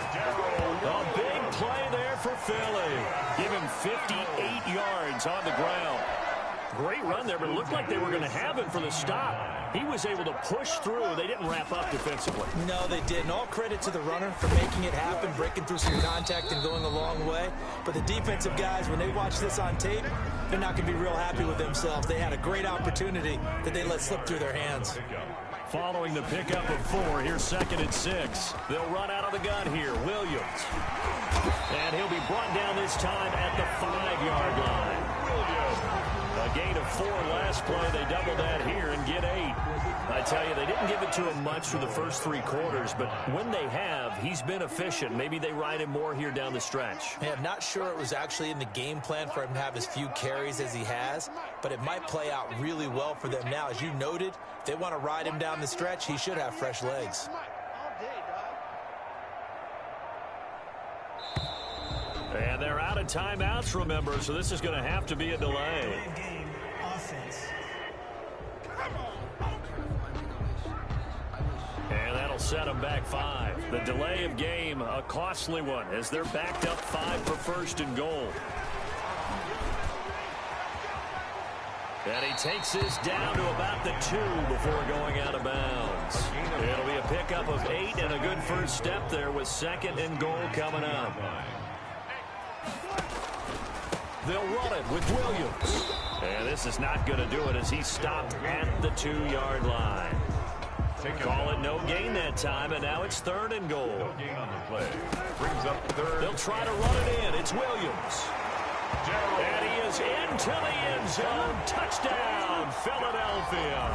A big play there for Philly. Give him 58 yards on the ground. Great run there, but it looked like they were going to have him for the stop. He was able to push through. They didn't wrap up defensively. No, they didn't. All credit to the runner for making it happen, breaking through some contact and going a long way. But the defensive guys, when they watch this on tape, they're not going to be real happy with themselves. They had a great opportunity that they let slip through their hands. Following the pickup of 4, here's 2nd and 6. They'll run out of the gun here. Williams. And he'll be brought down this time at the 5-yard line. A gain of 4 last play. They double that here and get 8. I tell you, they didn't give it to him much for the first 3 quarters, but when they have, he's been efficient. Maybe they ride him more here down the stretch. Yeah, I'm not sure it was actually in the game plan for him to have as few carries as he has, but it might play out really well for them now. As you noted, if they want to ride him down the stretch, he should have fresh legs. And they're out of timeouts, remember, so this is going to have to be a delay. Game offense. And that'll set them back 5. The delay of game, a costly one, as they're backed up 5 for 1st and goal. And he takes this down to about the 2 before going out of bounds. It'll be a pickup of 8 and a good first step there with 2nd and goal coming up. They'll run it with Williams. And this is not going to do it as he's stopped at the 2-yard line. Call it no gain that time, and now it's 3rd and goal. No gain on the play. Brings up 3rd. They'll try to run it in. It's Williams. And he is into the end zone. Touchdown, Philadelphia.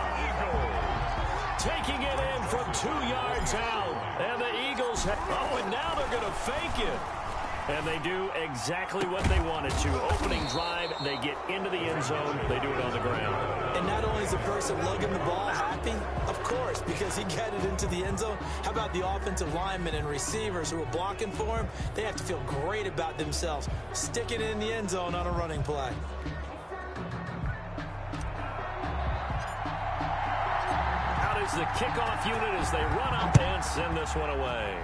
Taking it in from 2 yards out. And the Eagles and now they're going to fake it. And they do exactly what they wanted to. Opening drive, they get into the end zone. They do it on the ground. And not only is the person lugging the ball happy, of course, because he got it into the end zone. How about the offensive linemen and receivers who are blocking for him? They have to feel great about themselves, sticking it in the end zone on a running play. Out is the kickoff unit as they run up and send this one away.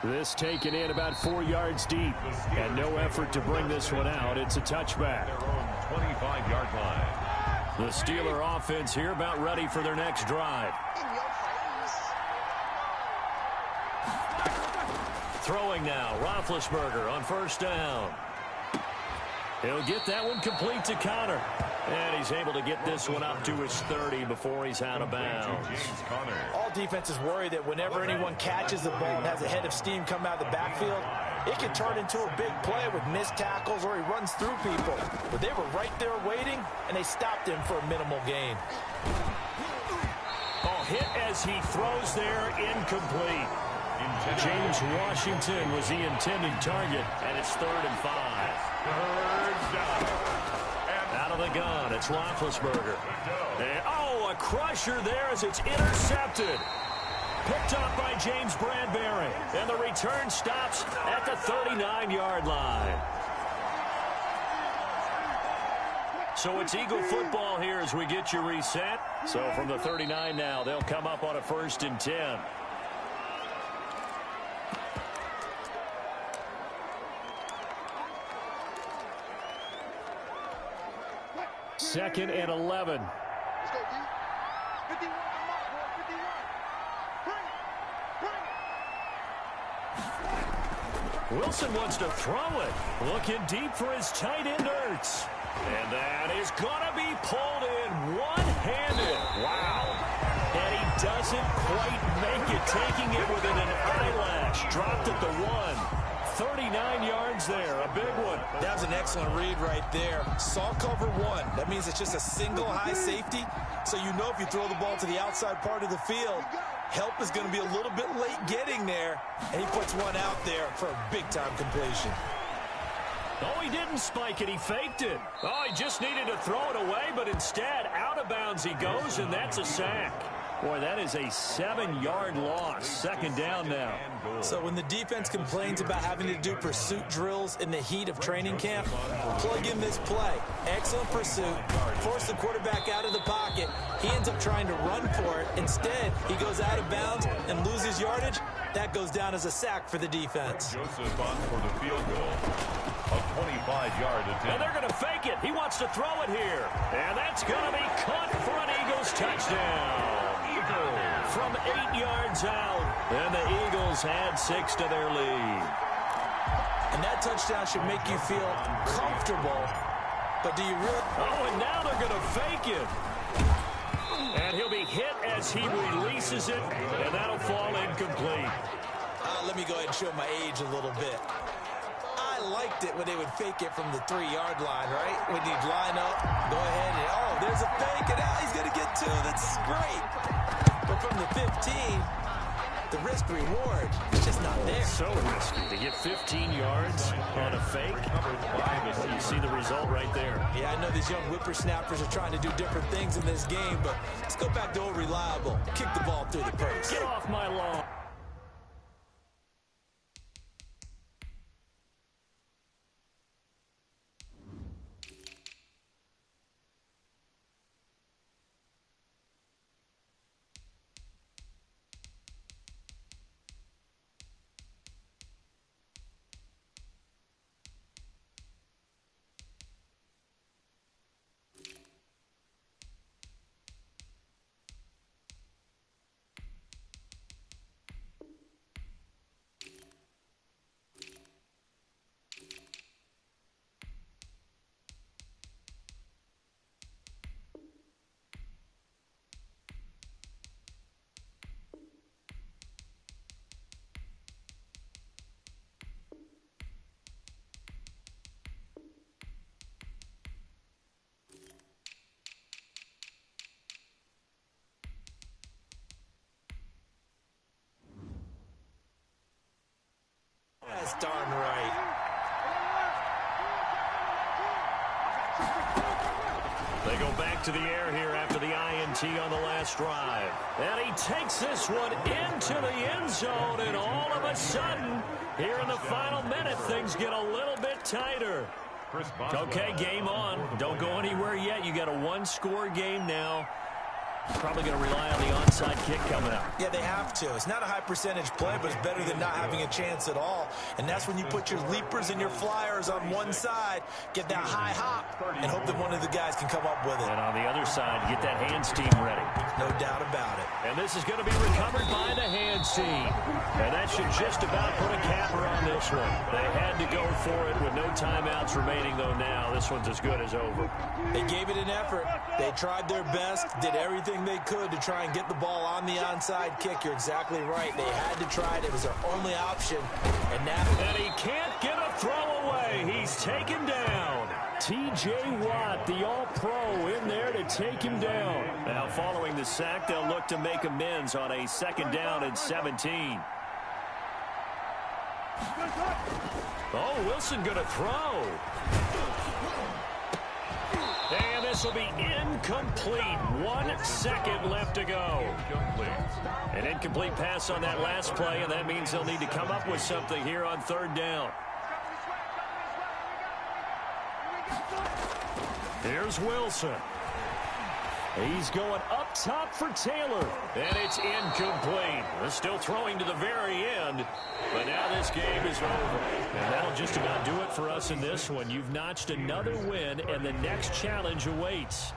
This taken in about 4 yards deep, and no effort to bring this one out. It's a touchback. Their own 25-yard line. The Steeler offense here about ready for their next drive. Throwing now, Roethlisberger on 1st down. He'll get that one complete to Connor. And he's able to get this one up to his 30 before he's out of bounds. All defenses worry that whenever anyone catches the ball and has a head of steam come out of the backfield, it can turn into a big play with missed tackles or he runs through people. But they were right there waiting, and they stopped him for a minimal gain. Oh, hit as he throws there, incomplete. James Washington was the intended target, and it's 3rd and 5. 3rd down. Out of the gun, it's Roethlisberger. And, a crusher there as it's intercepted. Picked up by James Bradbury. And the return stops at the 39-yard line. So it's Eagle football here as we get you reset. So from the 39 now, they'll come up on a 1st and 10. Second and 11. Let's go, D. 51, I'm out, boy. 51. Bring it. Wilson wants to throw it. Looking deep for his tight end, Ertz. And that is going to be pulled in one-handed. Wow. And he doesn't quite make it, taking it within an eyelash. Dropped at the 1. 39 yards there, a big one. That was an excellent read right there. Saw cover 1. That means it's just a single high safety. So you know if you throw the ball to the outside part of the field, help is going to be a little bit late getting there. And he puts one out there for a big-time completion. Oh, he didn't spike it. He faked it. Oh, he just needed to throw it away, but instead, out of bounds he goes, and that's a sack. Boy, that is a 7-yard loss. Second down now. So when the defense complains about having to do pursuit drills in the heat of training camp, plug in this play. Excellent pursuit. Force the quarterback out of the pocket. He ends up trying to run for it. Instead, he goes out of bounds and loses yardage. That goes down as a sack for the defense. Joseph on for the field goal. A 25-yard attempt. And they're going to fake it. He wants to throw it here. And that's going to be caught for an Eagles touchdown. From 8 yards out. And the Eagles add 6 to their lead. And that touchdown should make you feel comfortable. But do you really? Oh, and now they're going to fake it. And he'll be hit as he releases it. And that'll fall incomplete. Let me go ahead and show my age a little bit. I liked it when they would fake it from the 3-yard line, right? When you'd line up, go ahead and, oh, there's a fake, and now he's going to get 2. That's great. But from the 15, the risk-reward is just not there. So risky to get 15 yards on a fake. You see the result right there. Yeah, I know these young whippersnappers are trying to do different things in this game, but let's go back to old reliable. Kick the ball through the post. Get off my lawn. That's darn right. They go back to the air here after the INT on the last drive. And he takes this one into the end zone, and all of a sudden, here in the final minute, things get a little bit tighter. Okay, game on. Don't go anywhere yet. You got a one-score game now. Probably going to rely on the onside kick coming up. Yeah, they have to. It's not a high-percentage play, but it's better than not having a chance at all. And that's when you put your leapers and your flyers on one side, get that high hop, and hope that one of the guys can come up with it. And on the other side, get that hands team ready. No doubt about it. And this is going to be recovered by the hands team. And that should just about put a capper on this one. They had to go for it with no timeouts remaining, though now this one's as good as over. They gave it an effort. They tried their best, did everything they could to try and get the ball on the onside kick. You're exactly right. They had to try it. It was their only option. And now... And he can't get a throw away. He's taken down. T.J. Watt, the all-pro, in there to take him down. Now, following the sack, they'll look to make amends on a 2nd down and 17. Oh, Wilson going to throw. And this will be incomplete. 1 second left to go. An incomplete pass on that last play, and that means they'll need to come up with something here on 3rd down. Here's Wilson. He's going up top for Taylor. And it's incomplete. They're still throwing to the very end. But now this game is over. And that'll just about do it for us in this one. You've notched another win, and the next challenge awaits.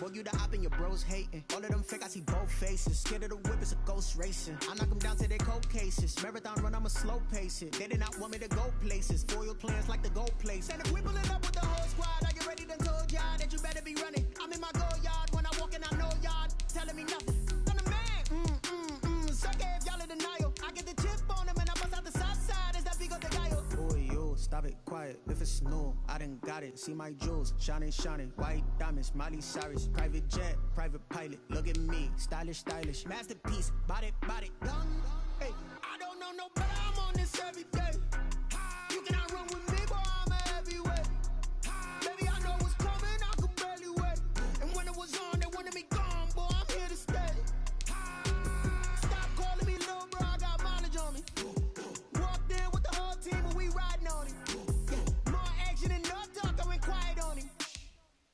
Boy, you the op and your bros hating. All of them fake, I see both faces. Scared of the whip, it's a ghost racing. I knock them down to their cold cases. Marathon run, I'ma slow pace it. They did not want me to go places. Foil plans like the gold place. And if we pulling up with the whole squad, I get ready to told y'all that you better be running. I'm in my go yard. When I walk in, I know y'all telling me nothing. I'm the man. Suck it if y'all in denial. I get the chip on them and I bust out the south side. Is that big of the guy? Boy, yo, stop it, quiet. If it's new, I done got it. See my jewels, shining, shining. White diamonds, Miley Cyrus. Private jet, private pilot. Look at me, stylish, stylish. Masterpiece, body, young. Hey, I don't know no better. I'm on this every day. You cannot run with me, boy. I'm a heavyweight. Baby, I know what's coming. I could barely wait. And when it was on, they wanted me gone, boy. I'm here to stay. Stop calling me little bro. I got mileage on me. Walked in with the whole team, and we riding on it. More action and no talk. I went quiet on him.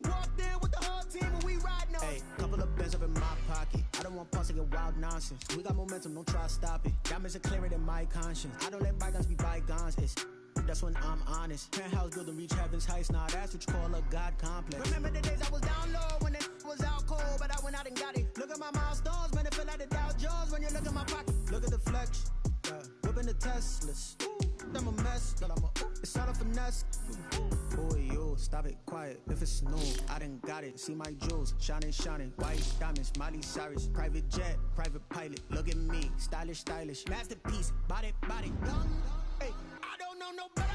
Walked in with the whole team, and we riding on it. Hey, couple of bands up in my pocket. I don't want parts of your wild nonsense. We got momentum, don't try to stop it. Diamonds are clearer than my conscience. I don't let bygones be bygones. That's when I'm honest. Penthouse building, reach heaven's heights. Nah, that's what you call a God complex. Remember the days I was down low when it was out cold, but I went out and got it. Look at my milestones, man, it feel like the Dow Jones when you look at my pocket. Look at the flex, whipping the Teslas. I'm a mess, but it's all a finesse. Boy, yo, stop it, quiet. If it's new, I done got it. See my jewels, shining, shining. White diamonds, Miley Cyrus. Private jet, private pilot. Look at me, stylish, stylish. Masterpiece, body, young. Hey, I don't know no better.